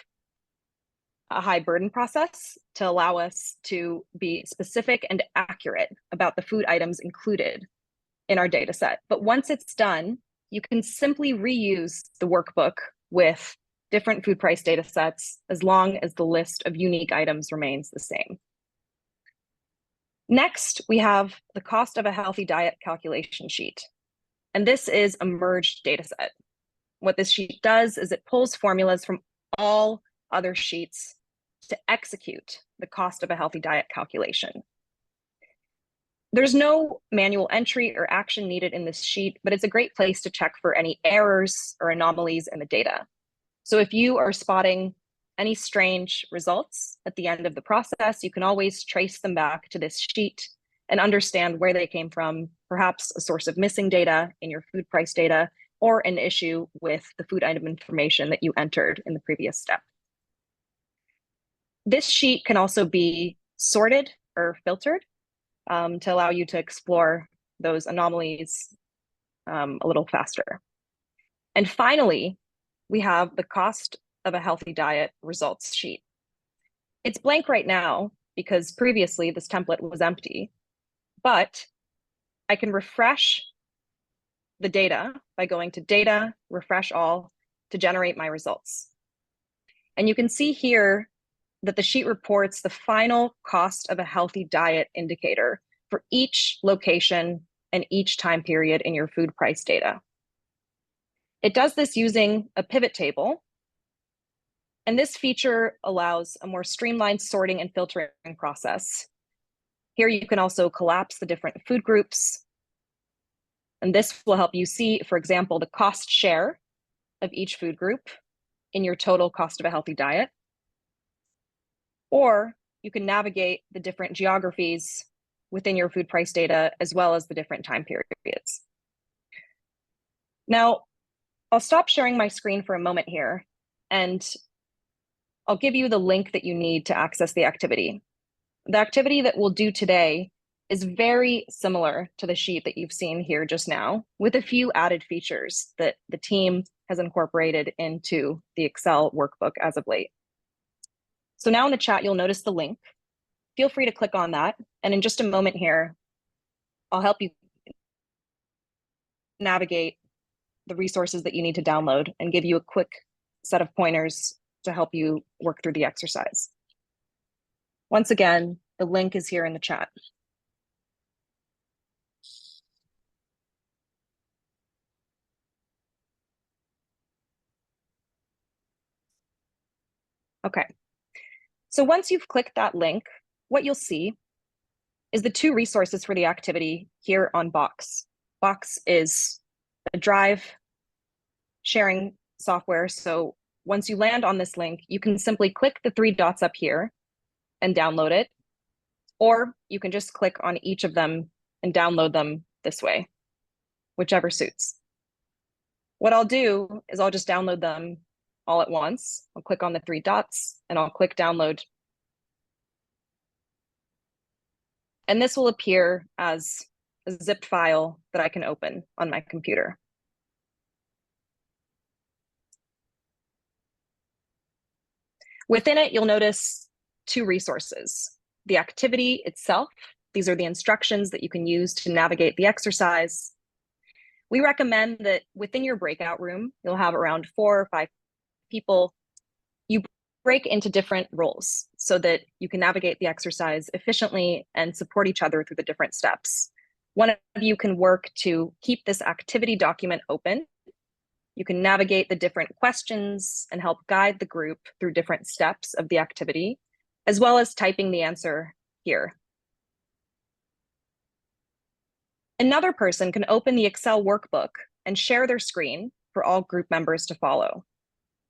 a high burden process to allow us to be specific and accurate about the food items included in our data set. But once it's done, you can simply reuse the workbook with different food price data sets as long as the list of unique items remains the same. Next, we have the cost of a healthy diet calculation sheet. And this is a merged data set. What this sheet does is it pulls formulas from all other sheets to execute the cost of a healthy diet calculation. There's no manual entry or action needed in this sheet, but it's a great place to check for any errors or anomalies in the data. So if you are spotting any strange results at the end of the process, you can always trace them back to this sheet and understand where they came from, perhaps a source of missing data in your food price data, or an issue with the food item information that you entered in the previous step. This sheet can also be sorted or filtered to allow you to explore those anomalies a little faster. And finally, we have the cost of a healthy diet results sheet. It's blank right now because previously this template was empty, but I can refresh the data by going to Data, Refresh All to generate my results. And you can see here that the sheet reports the final cost of a healthy diet indicator for each location and each time period in your food price data. It does this using a pivot table, and this feature allows a more streamlined sorting and filtering process. Here you can also collapse the different food groups, and this will help you see, for example, the cost share of each food group in your total cost of a healthy diet. Or you can navigate the different geographies within your food price data, as well as the different time periods. Now, I'll stop sharing my screen for a moment here, and I'll give you the link that you need to access the activity. The activity that we'll do today is very similar to the sheet that you've seen here just now, with a few added features that the team has incorporated into the Excel workbook as of late. So now in the chat, you'll notice the link. Feel free to click on that. And in just a moment here, I'll help you navigate the resources that you need to download and give you a quick set of pointers to help you work through the exercise. Once again, the link is here in the chat. Okay. So once you've clicked that link, what you'll see is the two resources for the activity here on Box. Box is a drive sharing software. So once you land on this link, you can simply click the three dots up here and download it, or you can just click on each of them and download them this way, whichever suits. What I'll do is I'll just download them all at once. I'll click on the three dots and I'll click download. And this will appear as a zipped file that I can open on my computer. Within it, you'll notice two resources. The activity itself, these are the instructions that you can use to navigate the exercise. We recommend that within your breakout room, you'll have around 4 or 5 people. You break into different roles so that you can navigate the exercise efficiently and support each other through the different steps. One of you can work to keep this activity document open. You can navigate the different questions and help guide the group through different steps of the activity, as well as typing the answer here. Another person can open the Excel workbook and share their screen for all group members to follow.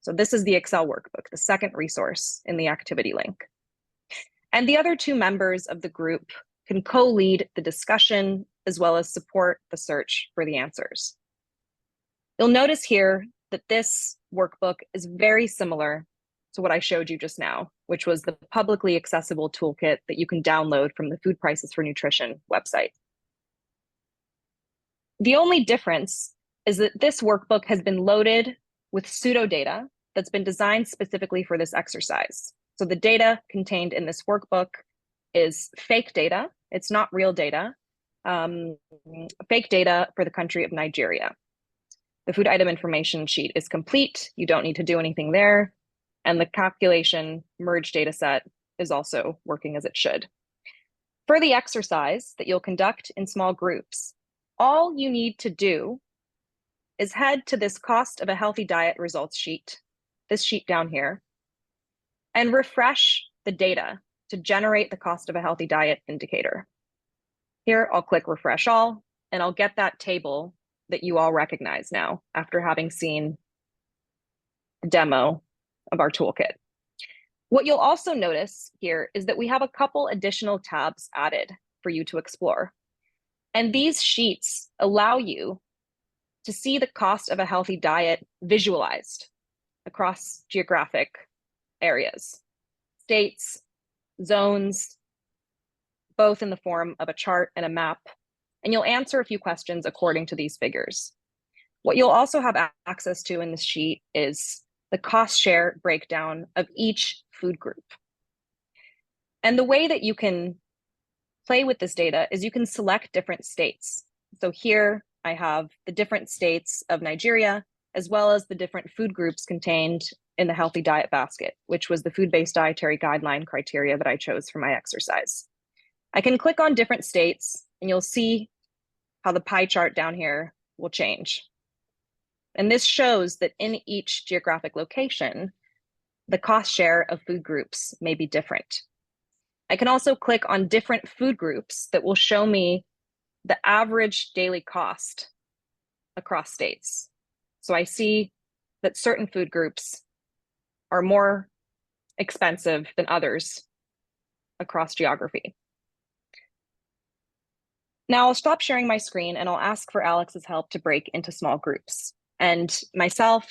So this is the Excel workbook, the second resource in the activity link. And the other two members of the group can co-lead the discussion as well as support the search for the answers. You'll notice here that this workbook is very similar to what I showed you just now, which was the publicly accessible toolkit that you can download from the Food Prices for Nutrition website. The only difference is that this workbook has been loaded with pseudodata that's been designed specifically for this exercise. So the data contained in this workbook is fake data. It's not real data. Fake data for the country of Nigeria. The food item information sheet is complete. You don't need to do anything there. And the calculation merge data set is also working as it should. For the exercise that you'll conduct in small groups, all you need to do is head to this cost of a healthy diet results sheet, this sheet down here, and refresh the data to generate the cost of a healthy diet indicator. Here, I'll click refresh all, and I'll get that table that you all recognize now after having seen the demo of our toolkit. What you'll also notice here is that we have a couple additional tabs added for you to explore. And these sheets allow you to see the cost of a healthy diet visualized across geographic areas, states, zones, both in the form of a chart and a map. And you'll answer a few questions according to these figures. What you'll also have access to in this sheet is the cost share breakdown of each food group. And the way that you can play with this data is you can select different states. So here I have the different states of Nigeria, as well as the different food groups contained in the healthy diet basket, which was the food-based dietary guideline criteria that I chose for my exercise. I can click on different states and you'll see how the pie chart down here will change. And this shows that in each geographic location, the cost share of food groups may be different. I can also click on different food groups that will show me the average daily cost across states. So I see that certain food groups are more expensive than others across geography. Now I'll stop sharing my screen and I'll ask for Alex's help to break into small groups. And myself,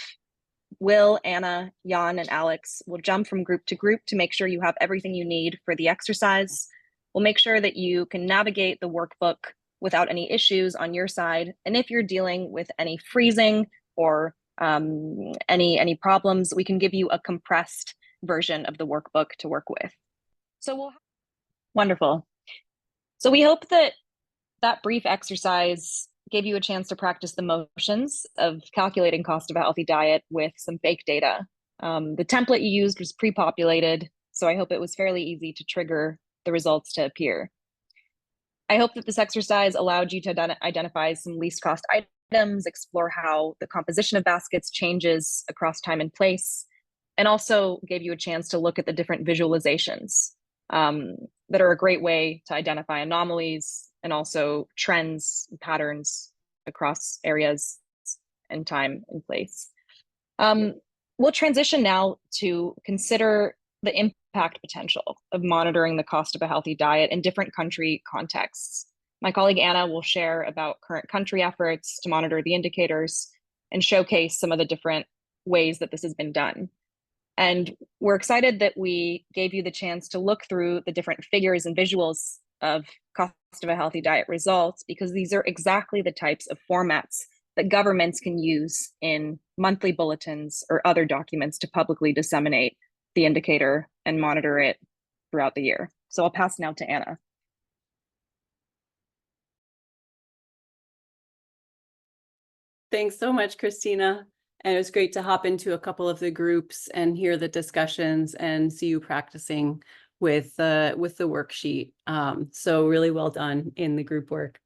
Will, Anna, Jan, and Alex will jump from group to group to make sure you have everything you need for the exercise. We'll make sure that you can navigate the workbook without any issues on your side. And if you're dealing with any freezing or any problems, we can give you a compressed version of the workbook to work with. So wonderful. So we hope that that brief exercise gave you a chance to practice the motions of calculating cost of a healthy diet with some fake data. The template you used was pre-populated, so I hope it was fairly easy to trigger the results to appear. I hope that this exercise allowed you to identify some least cost items, explore how the composition of baskets changes across time and place, and also gave you a chance to look at the different visualizations that are a great way to identify anomalies and also trends and patterns across areas and time and place. We'll transition now to consider the impact potential of monitoring the cost of a healthy diet in different country contexts. My colleague Anna will share about current country efforts to monitor the indicators and showcase some of the different ways that this has been done. And we're excited that we gave you the chance to look through the different figures and visuals of cost of a healthy diet results, because these are exactly the types of formats that governments can use in monthly bulletins or other documents to publicly disseminate the indicator and monitor it throughout the year. So I'll pass now to Anna. Thanks so much, Christina. And it was great to hop into a couple of the groups and hear the discussions and see you practicing with the worksheet. So really well done in the group work.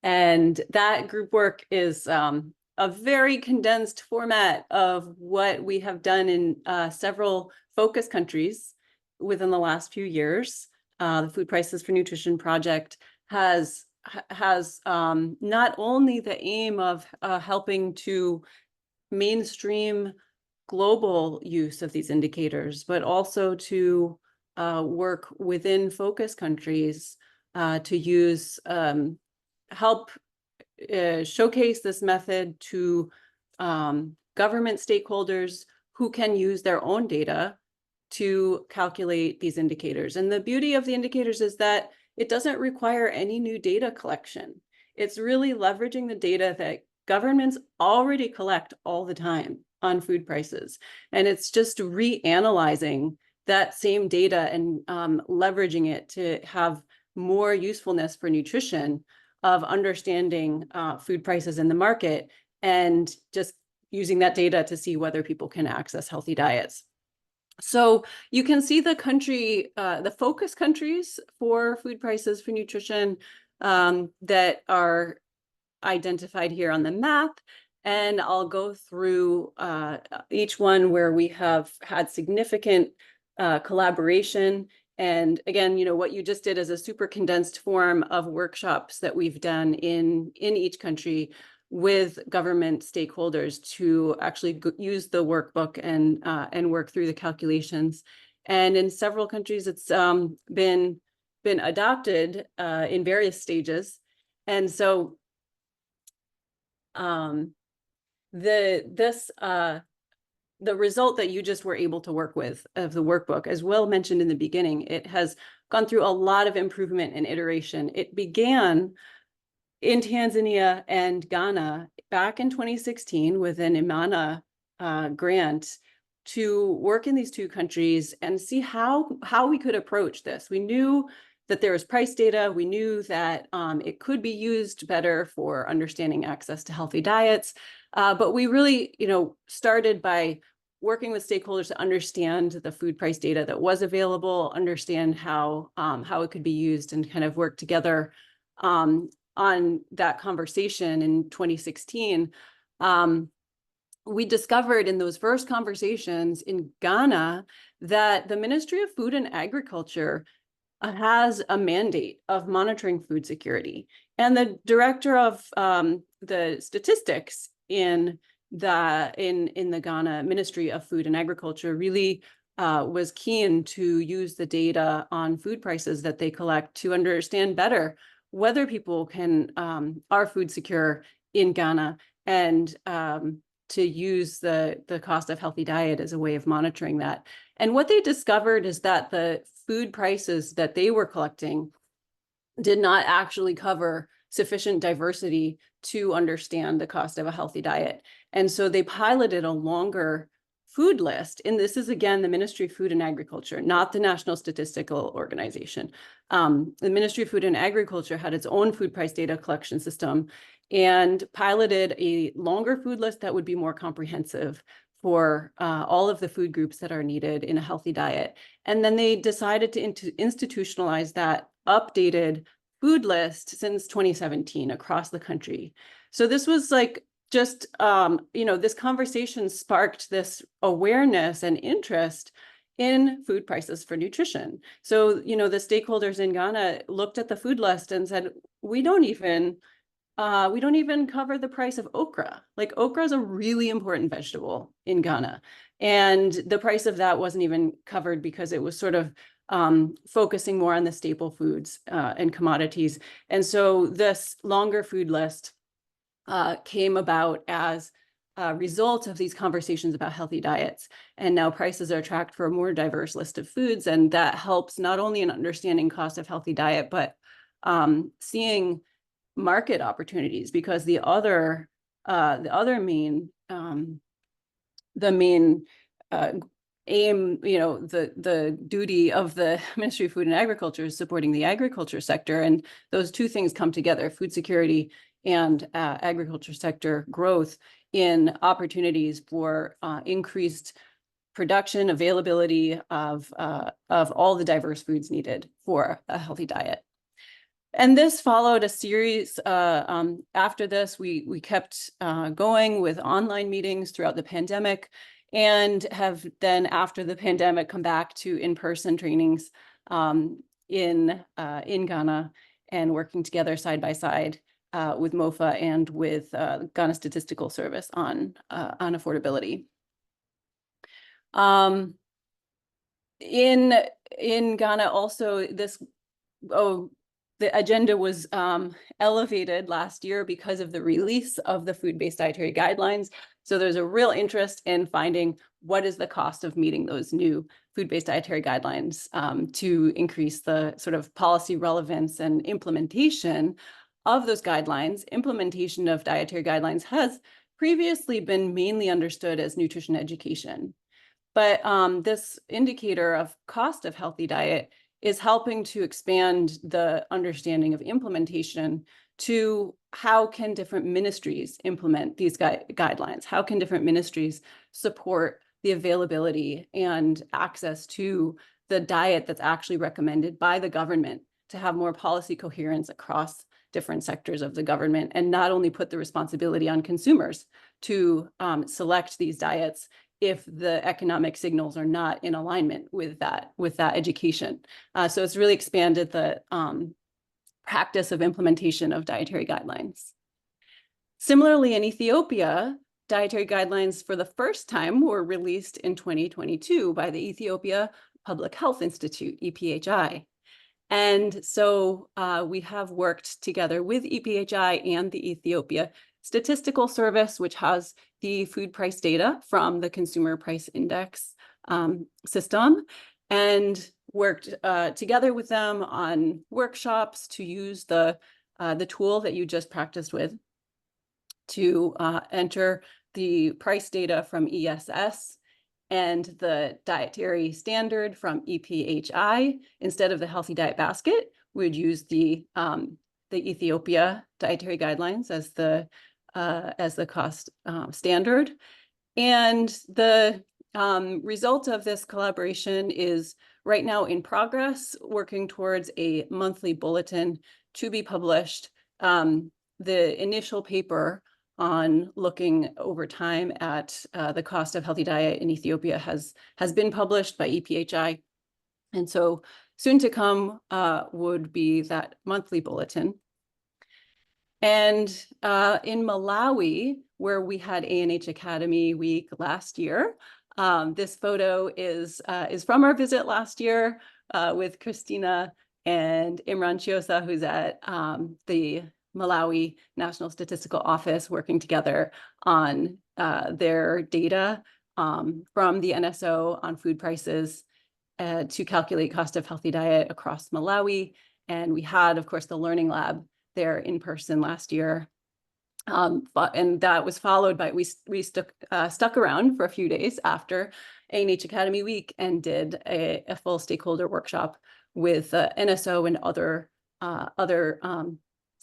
And that group work is a very condensed format of what we have done in several focus countries within the last few years. The Food Prices for Nutrition project has not only the aim of helping to mainstream global use of these indicators, but also to work within focus countries to use help showcase this method to government stakeholders who can use their own data to calculate these indicators. And the beauty of the indicators is that it doesn't require any new data collection. It's really leveraging the data that governments already collect all the time on food prices. And it's just reanalyzing that same data and leveraging it to have more usefulness for nutrition of understanding food prices in the market and just using that data to see whether people can access healthy diets. So you can see the country, the focus countries for food prices for nutrition that are identified here on the map. And I'll go through each one where we have had significant collaboration. And again, you know, what you just did is a super condensed form of workshops that we've done in each country with government stakeholders to actually use the workbook and work through the calculations. And in several countries, it's been adopted in various stages. And so the result that you just were able to work with of the workbook, as Will mentioned in the beginning, it has gone through a lot of improvement and iteration. It began in Tanzania and Ghana back in 2016 with an Imana grant to work in these two countries and see how we could approach this. We knew that there was price data. We knew that it could be used better for understanding access to healthy diets. But we really, you know, started by working with stakeholders to understand the food price data that was available, understand how it could be used, and kind of work together on that conversation in 2016. We discovered in those first conversations in Ghana that the Ministry of Food and Agriculture has a mandate of monitoring food security. And the director of the statistics in the Ghana Ministry of Food and Agriculture really was keen to use the data on food prices that they collect to understand better whether people are food secure in Ghana, and to use the cost of healthy diet as a way of monitoring that. And what they discovered is that the food prices that they were collecting did not actually cover sufficient diversity to understand the cost of a healthy diet. And so they piloted a longer food list. And this is, again, the Ministry of Food and Agriculture, not the National Statistical Organization. The Ministry of Food and Agriculture had its own food price data collection system and piloted a longer food list that would be more comprehensive for all of the food groups that are needed in a healthy diet. And then they decided to institutionalize that updated food list since 2017 across the country. So this was like just, you know, this conversation sparked this awareness and interest in food prices for nutrition. So, you know, the stakeholders in Ghana looked at the food list and said, we don't even cover the price of okra. Like, okra is a really important vegetable in Ghana. And the price of that wasn't even covered because it was sort of focusing more on the staple foods and commodities. And so this longer food list came about as a result of these conversations about healthy diets. And now prices are tracked for a more diverse list of foods. And that helps not only in understanding cost of healthy diet, but seeing market opportunities, because the main aim, you know, the duty of the Ministry of Food and Agriculture is supporting the agriculture sector, and those two things come together: food security and agriculture sector growth in opportunities for increased production, availability of all the diverse foods needed for a healthy diet. And this followed a series. After this, we kept going with online meetings throughout the pandemic, and have then, after the pandemic, come back to in-person trainings in Ghana, and working together side by side with MOFA and with Ghana Statistical Service on affordability. In Ghana, also, the agenda was elevated last year because of the release of the food-based dietary guidelines. So there's a real interest in finding what is the cost of meeting those new food-based dietary guidelines to increase the sort of policy relevance and implementation of those guidelines. Implementation of dietary guidelines has previously been mainly understood as nutrition education. But this indicator of cost of healthy diet is helping to expand the understanding of implementation to how can different ministries implement these guidelines? How can different ministries support the availability and access to the diet that's actually recommended by the government to have more policy coherence across different sectors of the government, and not only put the responsibility on consumers to select these diets if the economic signals are not in alignment with that education. So it's really expanded the practice of implementation of dietary guidelines. Similarly, in Ethiopia, dietary guidelines for the first time were released in 2022 by the Ethiopia Public Health Institute, EPHI. And so we have worked together with EPHI and the Ethiopia Statistical Service, which has the food price data from the Consumer Price Index system, and worked together with them on workshops to use the tool that you just practiced with to enter the price data from ESS and the dietary standard from EPHI. Instead of the Healthy Diet Basket, we would use the Ethiopia dietary guidelines as the cost standard. And the result of this collaboration is right now in progress, working towards a monthly bulletin to be published. The initial paper on looking over time at the cost of healthy diet in Ethiopia has been published by EPHI. And so soon to come would be that monthly bulletin. And in Malawi, where we had ANH Academy Week last year, this photo is from our visit last year with Christina and Imran Chiosa, who's at the Malawi National Statistical Office, working together on their data from the NSO on food prices to calculate cost of healthy diet across Malawi. And we had, of course, the Learning Lab there in person last year. And that was followed by, we stuck around for a few days after ANH Academy Week and did a full stakeholder workshop with NSO and other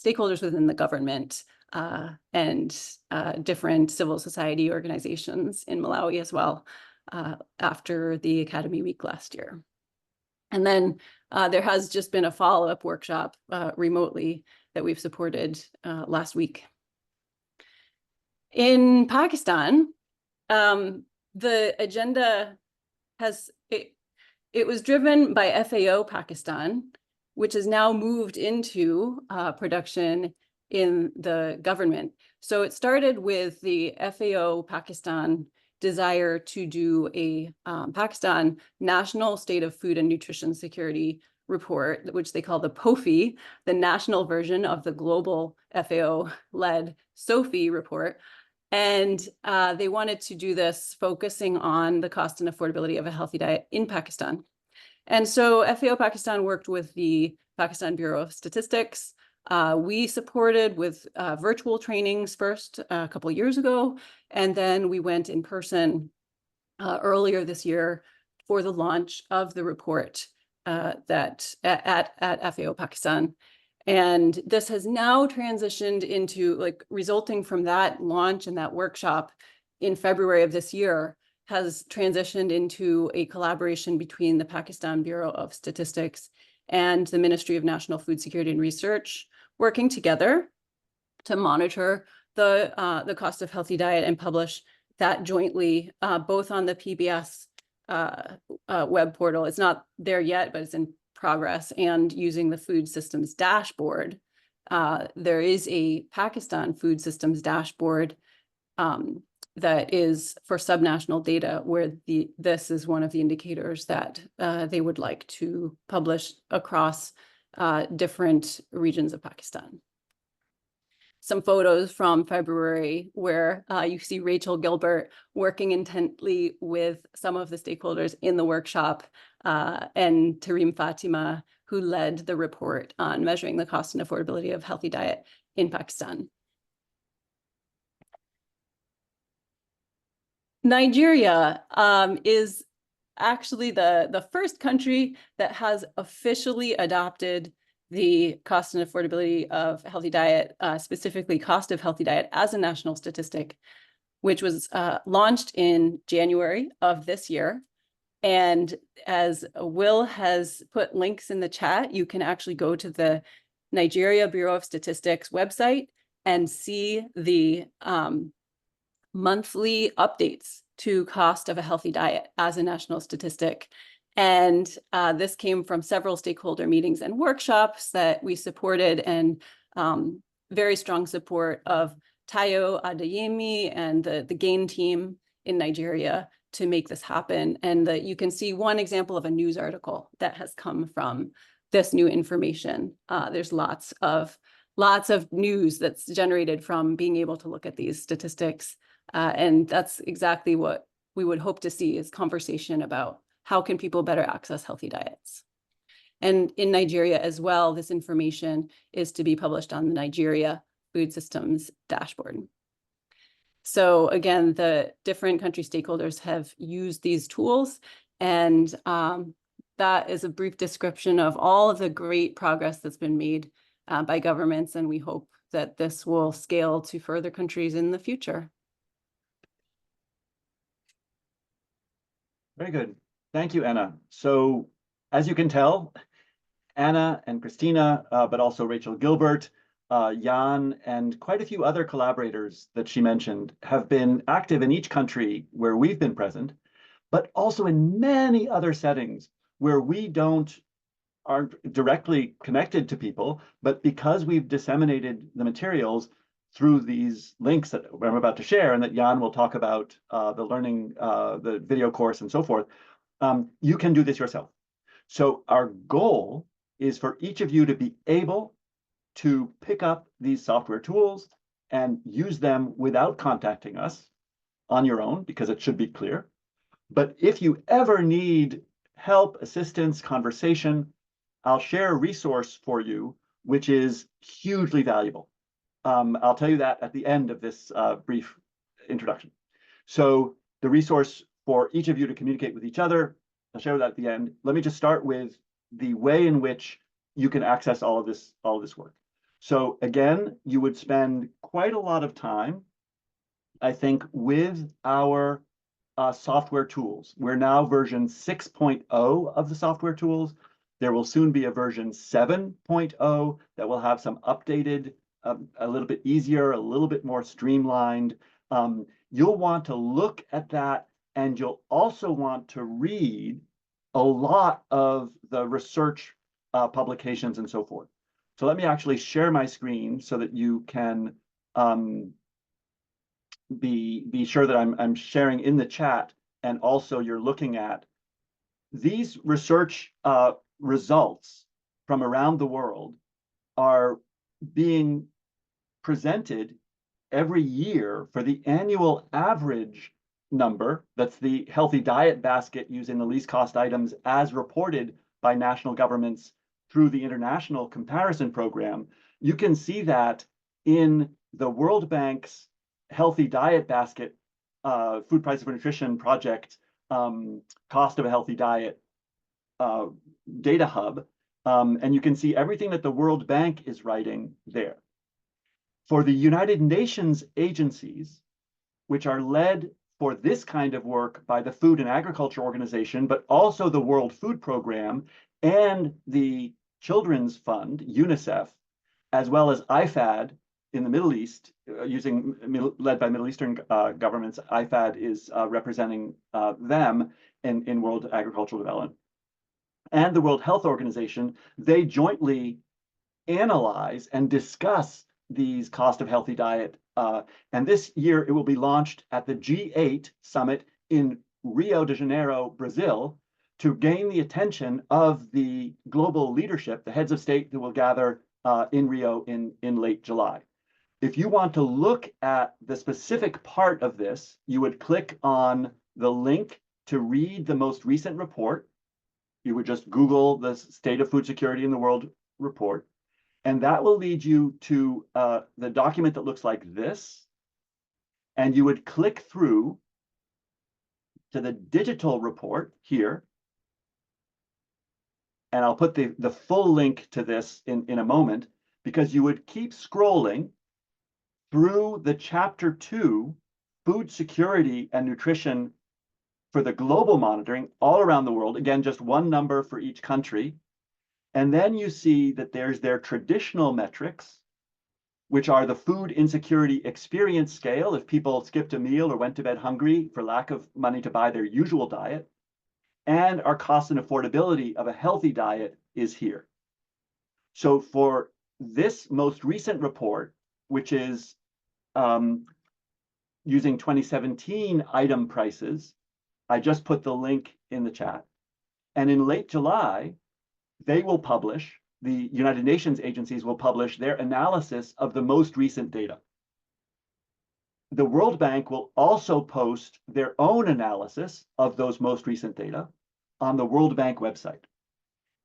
stakeholders within the government and different civil society organizations in Malawi as well after the Academy Week last year. And then there has just been a follow-up workshop remotely that we've supported last week. In Pakistan, the agenda it was driven by FAO Pakistan, which has now moved into production in the government. So it started with the FAO Pakistan desire to do a Pakistan National State of Food and Nutrition Security report, which they call the POFI, the national version of the global FAO-led SOFI report. And they wanted to do this focusing on the cost and affordability of a healthy diet in Pakistan. And so FAO Pakistan worked with the Pakistan Bureau of Statistics. We supported with virtual trainings first a couple of years ago, and then we went in person earlier this year for the launch of the report that at FAO Pakistan. And this has now transitioned into, resulting from that launch and that workshop in February of this year, has transitioned into a collaboration between the Pakistan Bureau of Statistics and the Ministry of National Food Security and Research, working together to monitor the cost of healthy diet and publish that jointly, both on the PBS web portal. It's not there yet, but it's in progress, and using the food systems dashboard. There is a Pakistan food systems dashboard that is for subnational data, where this is one of the indicators that they would like to publish across different regions of Pakistan. Some photos from February where you see Rachel Gilbert working intently with some of the stakeholders in the workshop, and Tareem Fatima, who led the report on measuring the cost and affordability of healthy diet in Pakistan. Nigeria is actually the first country that has officially adopted the cost and affordability of healthy diet, specifically cost of healthy diet as a national statistic, which was launched in January of this year. And as Will has put links in the chat, you can actually go to the Nigeria Bureau of Statistics website and see the monthly updates to cost of a healthy diet as a national statistic. And this came from several stakeholder meetings and workshops that we supported, and very strong support of Tayo Adeyemi and the GAIN team in Nigeria to make this happen. And you can see one example of a news article that has come from this new information. There's lots of news that's generated from being able to look at these statistics. And that's exactly what we would hope to see, is conversation about how can people better access healthy diets. And in Nigeria as well, this information is to be published on the Nigeria Food Systems dashboard. So again, the different country stakeholders have used these tools, and that is a brief description of all of the great progress that's been made by governments, and we hope that this will scale to further countries in the future. Very good. Thank you, Anna. So as you can tell, Anna and Christina, but also Rachel Gilbert, Jan, and quite a few other collaborators that she mentioned have been active in each country where we've been present, but also in many other settings where we aren't directly connected to people, but because we've disseminated the materials through these links that I'm about to share, and that Jan will talk about, the learning, the video course and so forth, you can do this yourself. So our goal is for each of you to be able to pick up these software tools and use them without contacting us on your own, because it should be clear. But if you ever need help, assistance, conversation, I'll share a resource for you, which is hugely valuable. I'll tell you that at the end of this brief introduction. So the resource for each of you to communicate with each other, I'll share that at the end. Let me just start with the way in which you can access all of this work. So again, you would spend quite a lot of time, I think, with our software tools. We're now version 6.0 of the software tools. There will soon be a version 7.0 that will have some updated, a little bit easier, a little bit more streamlined. You'll want to look at that, and you'll also want to read a lot of the research publications and so forth. So let me actually share my screen so that you can be sure that I'm sharing in the chat, and also you're looking at these research results from around the world are being presented every year for the annual average number. That's the healthy diet basket using the least cost items as reported by national governments through the International Comparison Program. You can see that in the World Bank's Healthy Diet Basket, Food Prices for Nutrition Project, Cost of a Healthy Diet data hub, and you can see everything that the World Bank is writing there. For the United Nations agencies, which are led for this kind of work by the Food and Agriculture Organization, but also the World Food Program and the Children's Fund, UNICEF, as well as IFAD in the Middle East, led by Middle Eastern governments. IFAD is representing them in World Agricultural Development. And the World Health Organization, they jointly analyze and discuss these cost of healthy diet. And this year it will be launched at the G8 summit in Rio de Janeiro, Brazil, to gain the attention of the global leadership, the heads of state that will gather in Rio in late July. If you want to look at the specific part of this, you would click on the link to read the most recent report. You would just Google the State of Food Security in the World report, and that will lead you to the document that looks like this. And you would click through to the digital report here. And I'll put the full link to this in a moment, because you would keep scrolling through the chapter 2, food security and nutrition for the global monitoring all around the world. Again, just one number for each country. And then you see that there's their traditional metrics, which are the food insecurity experience scale, if people skipped a meal or went to bed hungry for lack of money to buy their usual diet, and our cost and affordability of a healthy diet is here. So for this most recent report, which is using 2017 item prices, I just put the link in the chat. And in late July, they will publish, the United Nations agencies will publish their analysis of the most recent data. The World Bank will also post their own analysis of those most recent data on the World Bank website.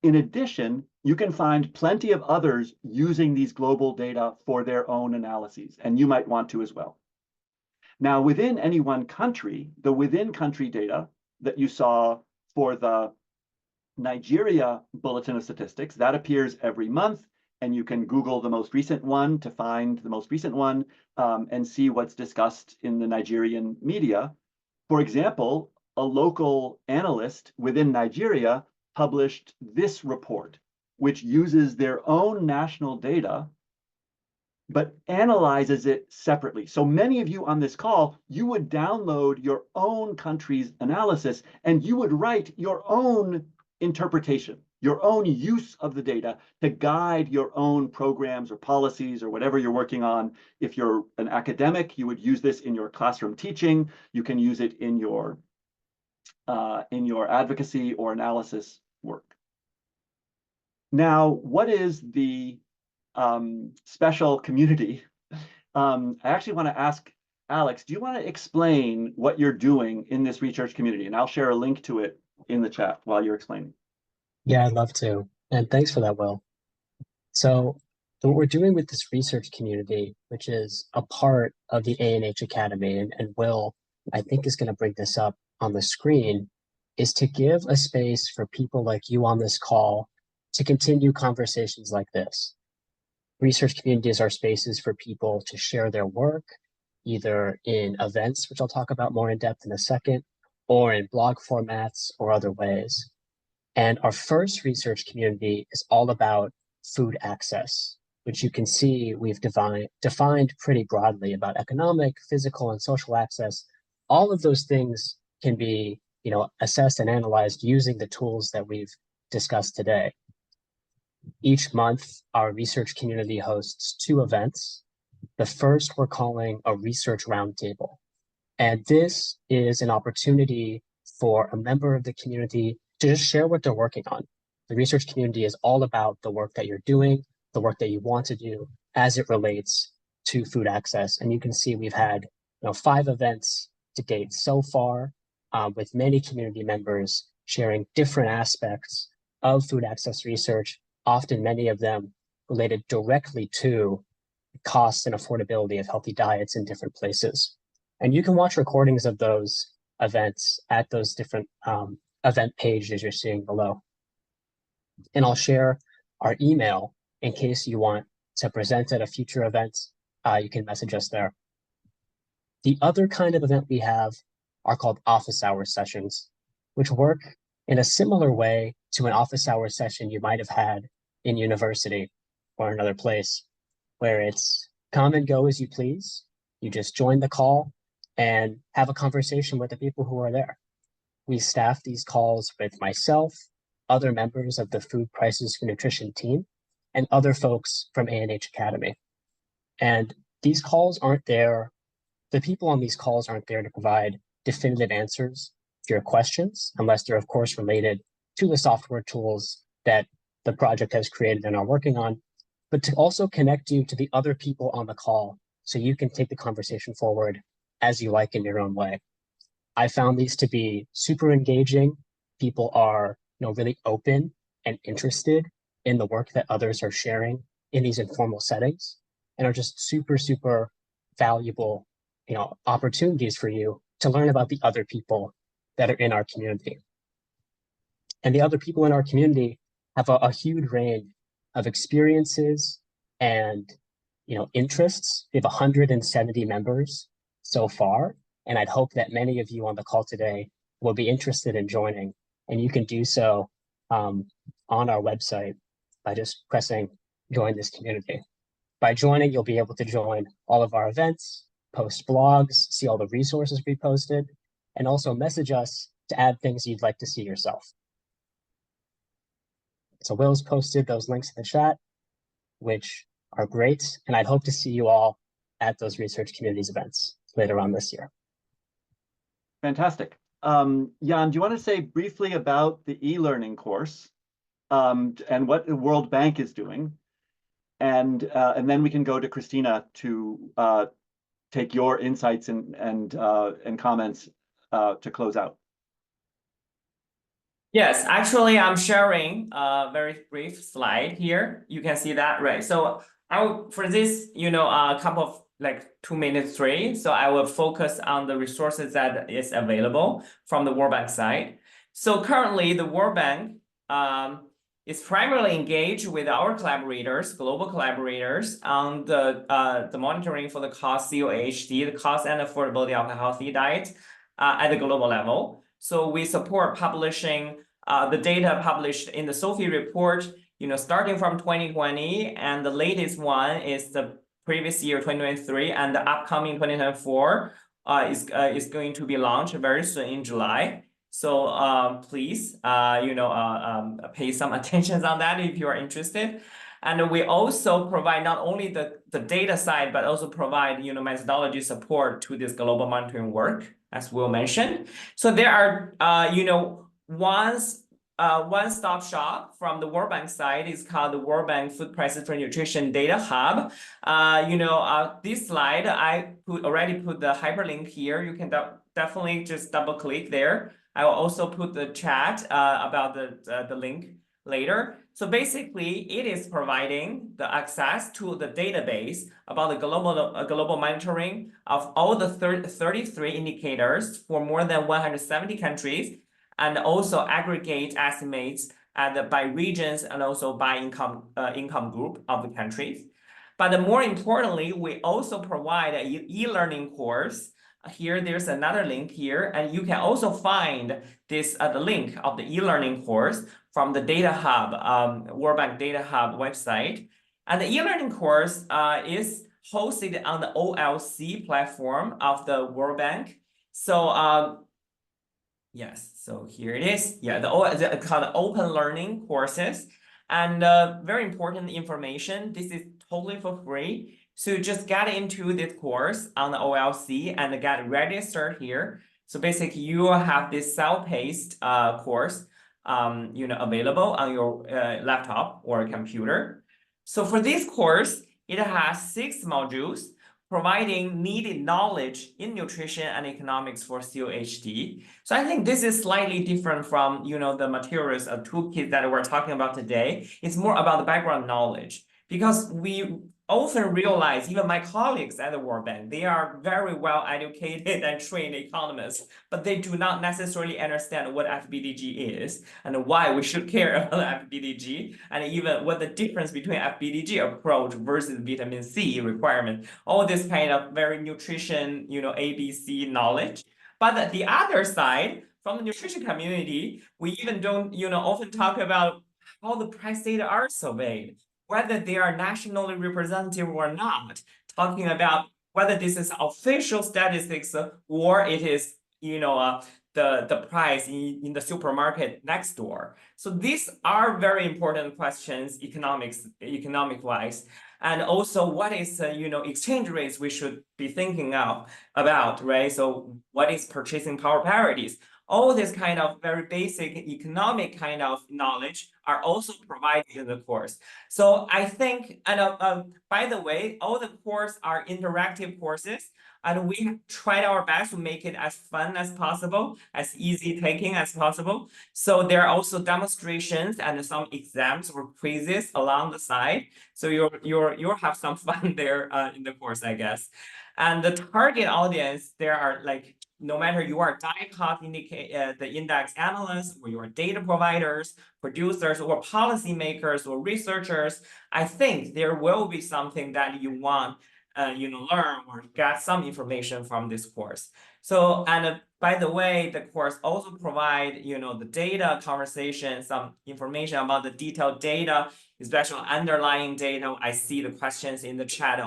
In addition, you can find plenty of others using these global data for their own analyses, and you might want to as well. Now, within any one country, the within country data that you saw for the Nigeria Bulletin of Statistics, that appears every month, and you can Google the most recent one to find the most recent one and see what's discussed in the Nigerian media. For example, a local analyst within Nigeria published this report, which uses their own national data, but analyzes it separately. So many of you on this call, you would download your own country's analysis, and you would write your own interpretation, your own use of the data to guide your own programs or policies or whatever you're working on. If you're an academic, you would use this in your classroom teaching. You can use it in your advocacy or analysis work. Now, what is the special community? I actually want to ask Alex, do you want to explain what you're doing in this research community? And I'll share a link to it in the chat while you're explaining. Yeah, I'd love to. And thanks for that, Will. So what we're doing with this research community, which is a part of the ANH Academy, and Will, I think, is going to bring this up on the screen, is to give a space for people like you on this call to continue conversations like this. Research communities are spaces for people to share their work, either in events, which I'll talk about more in depth in a second, or in blog formats or other ways. And our first research community is all about food access, which you can see we've defined pretty broadly about economic, physical, and social access. All of those things can be, assessed and analyzed using the tools that we've discussed today. Each month, our research community hosts 2 events. The first we're calling a research roundtable. And this is an opportunity for a member of the community to just share what they're working on. The research community is all about the work that you're doing, the work that you want to do as it relates to food access. And you can see we've had 5 events to date so far, with many community members sharing different aspects of food access research, often many of them related directly to the cost and affordability of healthy diets in different places. And you can watch recordings of those events at those different event pages you're seeing below. And I'll share our email in case you want to present at a future event. You can message us there. The other kind of event we have are called office hour sessions, which work in a similar way to an office hour session you might have had in university or another place, where it's come and go as you please. You just join the call and have a conversation with the people who are there. We staff these calls with myself, other members of the Food Prices for Nutrition team, and other folks from ANH Academy. And these calls aren't there, the people on these calls aren't there to provide definitive answers your questions, unless they're of course related to the software tools that the project has created and are working on, but to also connect you to the other people on the call so you can take the conversation forward as you like in your own way. I found these to be super engaging. People are, really open and interested in the work that others are sharing in these informal settings, and are just super, super valuable, opportunities for you to learn about the other people that are in our community. And the other people in our community have a huge range of experiences and, interests. We have 170 members so far, and I'd hope that many of you on the call today will be interested in joining. And you can do so on our website by just pressing join this community. By joining, you'll be able to join all of our events, post blogs, see all the resources we posted, and also message us to add things you'd like to see yourself. So Will's posted those links in the chat, which are great. And I'd hope to see you all at those research communities events later on this year. Fantastic. Jan, do you want to say briefly about the e-learning course and what the World Bank is doing? And then we can go to Christina to take your insights and comments to close out. Yes, actually, I'm sharing a very brief slide here. You can see that, right? So for this, a couple of 2 minutes, 3. So I will focus on the resources that is available from the World Bank side. So currently, the World Bank is primarily engaged with our collaborators, global collaborators, on the monitoring for the cost COHD, the cost and affordability of a healthy diet at the global level. So we support publishing the data published in the SOFI report, starting from 2020, and the latest one is the previous year, 2023, and the upcoming 2024 is going to be launched very soon in July. So please, pay some attention on that if you are interested. And we also provide not only the data side, but also provide, methodology support to this global monitoring work, as Will mentioned. So there are, one-stop shop from the World Bank side is called the World Bank Food Prices for Nutrition Data Hub. This slide, I already put the hyperlink here. You can definitely just double click there. I will also put the chat about the link later. So basically, it is providing the access to the database about the global monitoring of all the 33 indicators for more than 170 countries, and also aggregate estimates by regions and also by income group of the countries. But more importantly, we also provide an e-learning course. Here, there's another link here, and you can also find this the link of the e-learning course from the Data Hub, World Bank Data Hub website. And the e-learning course is hosted on the OLC platform of the World Bank. So yes, so here it is. Yeah, called open learning courses, and very important information. This is totally for free. So just get into this course on the OLC and get registered here. So basically, you will have this self-paced course, available on your laptop or computer. So for this course, it has 6 modules providing needed knowledge in nutrition and economics for COHD. So I think this is slightly different from, the materials or toolkit that we're talking about today. It's more about the background knowledge, because we often realize, even my colleagues at the World Bank, they are very well educated and trained economists, but they do not necessarily understand what FBDG is and why we should care about FBDG, and even what the difference between FBDG approach versus vitamin C requirement. All this kind of very nutrition, ABC knowledge. But the other side, from the nutrition community, we even don't, often talk about how the price data are surveyed, whether they are nationally representative or not, talking about whether this is official statistics or it is, the price in the supermarket next door. So these are very important questions, economic-wise. And also, what is, exchange rates we should be thinking about, right? So what is purchasing power parities? all this kind of very basic economic kind of knowledge are also provided in the course. So I think, and by the way, all the courses are interactive courses, and we tried our best to make it as fun as possible, as easy taking as possible. So there are also demonstrations and some exams or quizzes along the side. So you'll have some fun there in the course, I guess. And the target audience, there are like, no matter you are DICOT the index analysts, or you are data providers, producers, or policymakers, or researchers, I think there will be something that you want learn or get some information from this course. So, and by the way, the course also provide, the data conversation, some information about the detailed data, especially underlying data. I see the questions in the chat,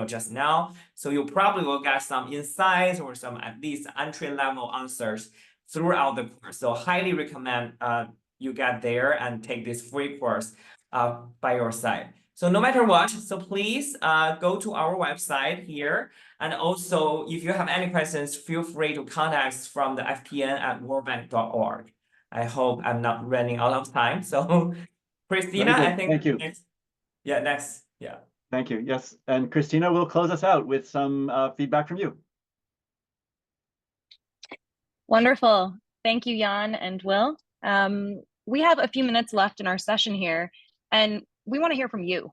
just now. So you probably will get some insights or some at least entry-level answers throughout the course. So highly recommend you get there and take this free course by your side. So no matter what, so please go to our website here. And also, if you have any questions, feel free to contact us from the fpn@worldbank.org. I hope I'm not running out of time. So Christina, I think thank you. Next. Yeah. Thank you. Yes, and Christina will close us out with some feedback from you. Wonderful. Thank you, Jan and Will. We have a few minutes left in our session here, and we want to hear from you.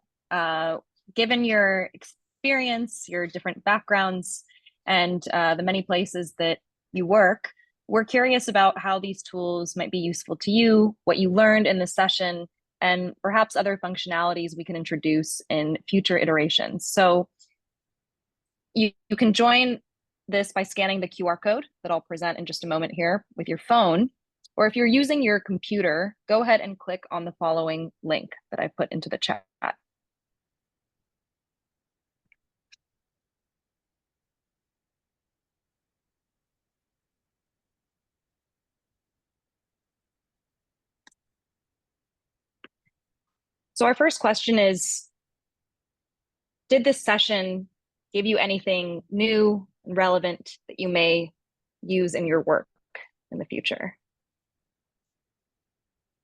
Given your experience, your different backgrounds, and the many places that you work, we're curious about how these tools might be useful to you, what you learned in this session, and perhaps other functionalities we can introduce in future iterations. So you can join this by scanning the QR code that I'll present in just a moment here with your phone. Or if you're using your computer, go ahead and click on the following link that I put into the chat. So our first question is, did this session give you anything new and relevant that you may use in your work in the future?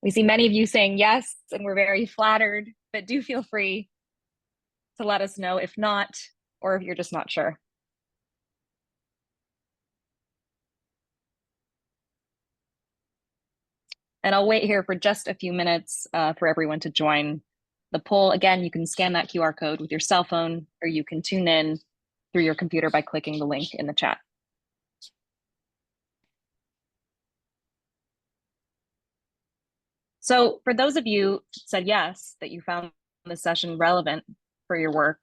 We see many of you saying yes, and we're very flattered, but do feel free to let us know if not, or if you're just not sure. And I'll wait here for just a few minutes for everyone to join the poll. Again, you can scan that QR code with your cell phone, or you can tune in through your computer by clicking the link in the chat. So for those of you who said yes, that you found the session relevant for your work,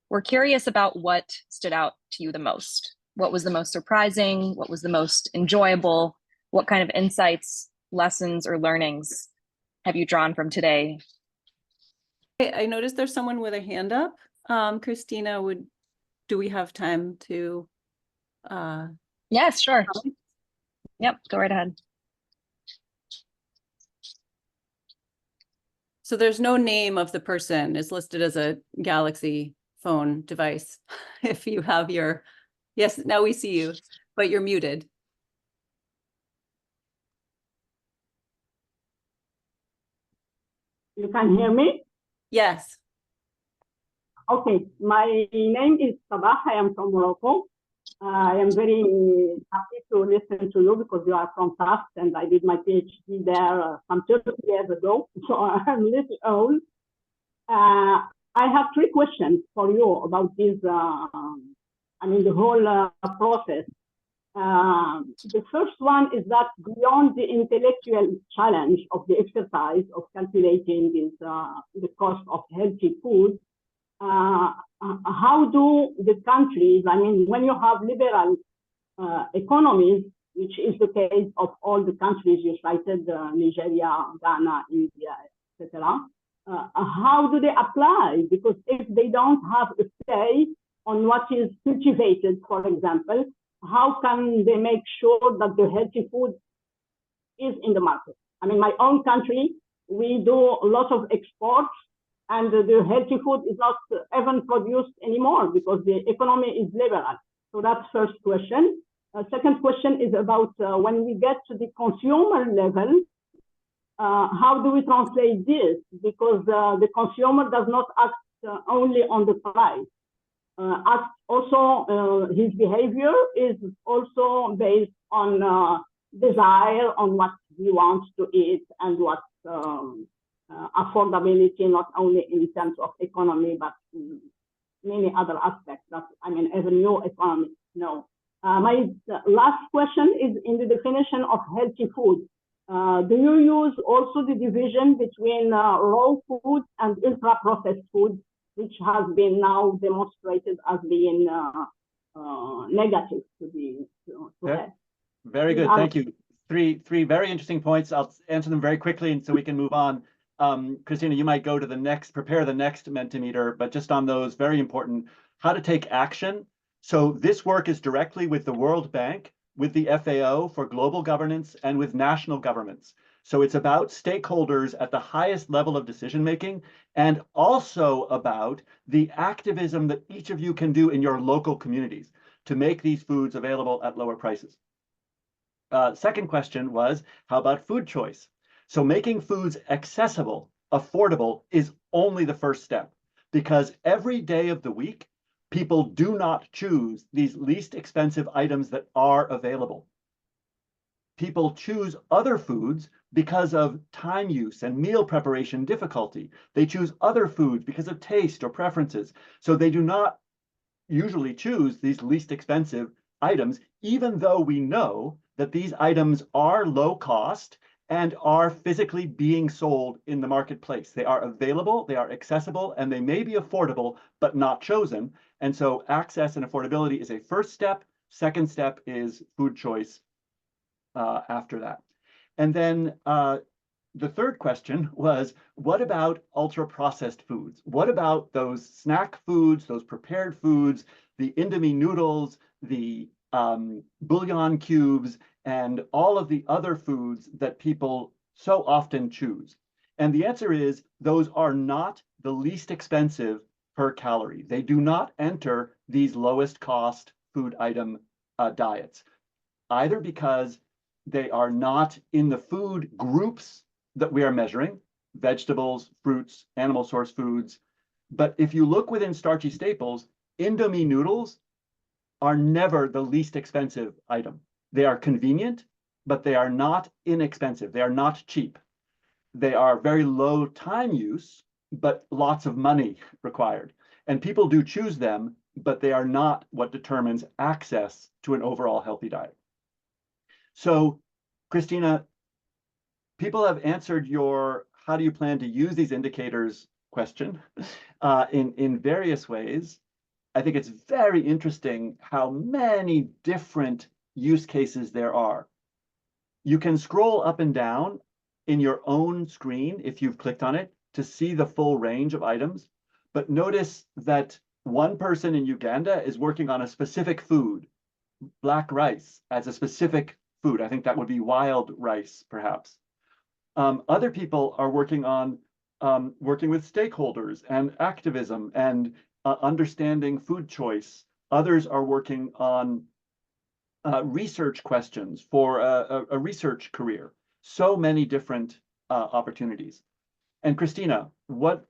we're curious about what stood out to you the most. What was the most surprising? What was the most enjoyable? What kind of insights, lessons, or learnings have you drawn from today? I noticed there's someone with a hand up. Christina, do we have time to? Yes, sure. Yep, go right ahead. So there's no name of the person. It's listed as a Galaxy phone device. If you have your, yes, now we see you, but you're muted. You can hear me? Yes. Okay, my name is Sabah. I am from Morocco. I am very happy to listen to you because you are from Tufts, and I did my PhD there some 30 years ago, so I'm a little old. I have 3 questions for you about this, the whole process. The first one is that beyond the intellectual challenge of the exercise of calculating the cost of healthy food, how do the countries, when you have liberal economies, which is the case of all the countries you cited, Nigeria, Ghana, India, etc., how do they apply? Because if they don't have a say on what is cultivated, for example, how can they make sure that the healthy food is in the market? My own country, we do a lot of exports, and the healthy food is not even produced anymore because the economy is liberal. So that's first question. second question is about when we get to the consumer level, how do we translate this? Because the consumer does not act only on the price. Also, his behavior is also based on desire, on what he wants to eat and what affordability, not only in terms of economy, but many other aspects that, I mean, even new economists know. My last question is in the definition of healthy food. Do you use also the division between raw food and ultra-processed food, which has been now demonstrated as being negative to health? Very good, thank you. Three very interesting points. I'll answer them very quickly and so we can move on. Christina, you might go to the next, prepare the next Mentimeter, but just on those, very important, how to take action. So this work is directly with the World Bank, with the FAO for global governance, and with national governments. So it's about stakeholders at the highest level of decision-making, and also about the activism that each of you can do in your local communities to make these foods available at lower prices. Second question was, how about food choice? So making foods accessible, affordable is only the first step, because every day of the week, people do not choose these least expensive items that are available. People choose other foods because of time use and meal preparation difficulty. They choose other foods because of taste or preferences. So they do not usually choose these least expensive items, even though we know that these items are low cost and are physically being sold in the marketplace. They are available, they are accessible, and they may be affordable, but not chosen. And so access and affordability is a first step. Second step is food choice after that. And then the third question was, what about ultra-processed foods? What about those snack foods, those prepared foods, the Indomie noodles, the bouillon cubes, and all of the other foods that people so often choose? And the answer is, those are not the least expensive per calorie. They do not enter these lowest cost food item diets, either because they are not in the food groups that we are measuring, vegetables, fruits, animal source foods. But if you look within starchy staples, Indomie noodles are never the least expensive item. They are convenient, but they are not inexpensive. They are not cheap. They are very low time use, but lots of money required. And people do choose them, but they are not what determines access to an overall healthy diet. So, Christina, people have answered your how do you plan to use these indicators question in various ways. I think it's very interesting how many different use cases there are. You can scroll up and down in your own screen if you've clicked on it to see the full range of items. But notice that one person in Uganda is working on a specific food, black rice, as a specific food. I think that would be wild rice, perhaps. Other people are working on working with stakeholders and activism and understanding food choice. Others are working on research questions for a research career. So many different opportunities. And Christina, what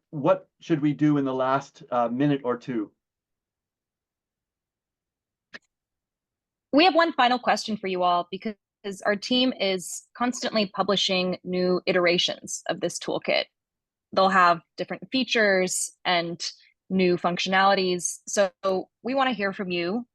should we do in the last minute or two? We have one final question for you all, because our team is constantly publishing new iterations of this toolkit. They'll have different features and new functionalities. So we want to hear from you,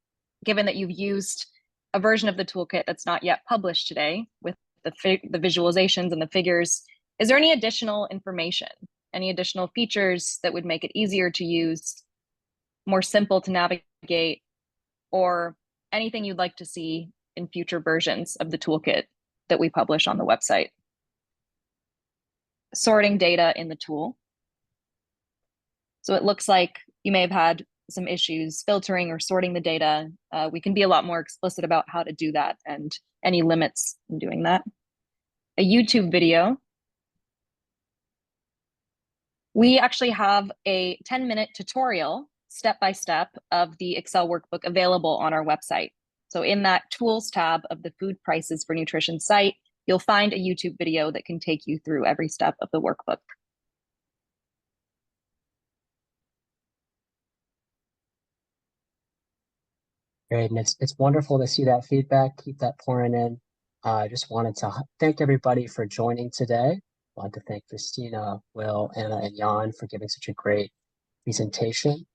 given that you've used a version of the toolkit that's not yet published today with the visualizations and the figures. Is there any additional information, any additional features that would make it easier to use, more simple to navigate, or anything you'd like to see in future versions of the toolkit that we publish on the website? Sorting data in the tool. So it looks like you may have had some issues filtering or sorting the data. We can be a lot more explicit about how to do that and any limits in doing that. A YouTube video. We actually have a 10-minute tutorial, step-by-step, of the Excel workbook available on our website. So in that tools tab of the food prices for nutrition site, you'll find a YouTube video that can take you through every step of the workbook. Great, and it's wonderful to see that feedback. Keep that pouring in. I just wanted to thank everybody for joining today. I want to thank Christina, Will, Anna, and Jan for giving such a great presentation.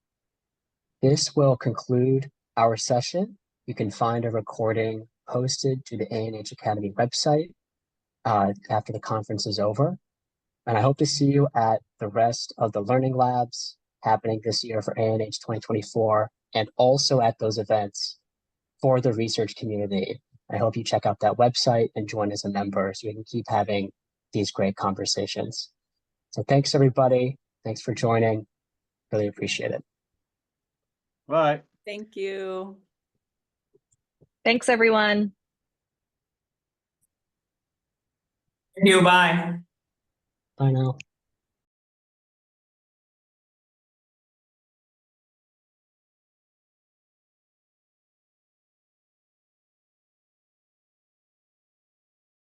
This will conclude our session. You can find a recording posted to the A&H Academy website after the conference is over. And I hope to see you at the rest of the learning labs happening this year for A&H 2024, and also at those events for the research community. I hope you check out that website and join as a member so we can keep having these great conversations. So thanks, everybody. Thanks for joining. Really appreciate it. Bye. Thank you. Thanks, everyone. Thank you. Bye. Bye now.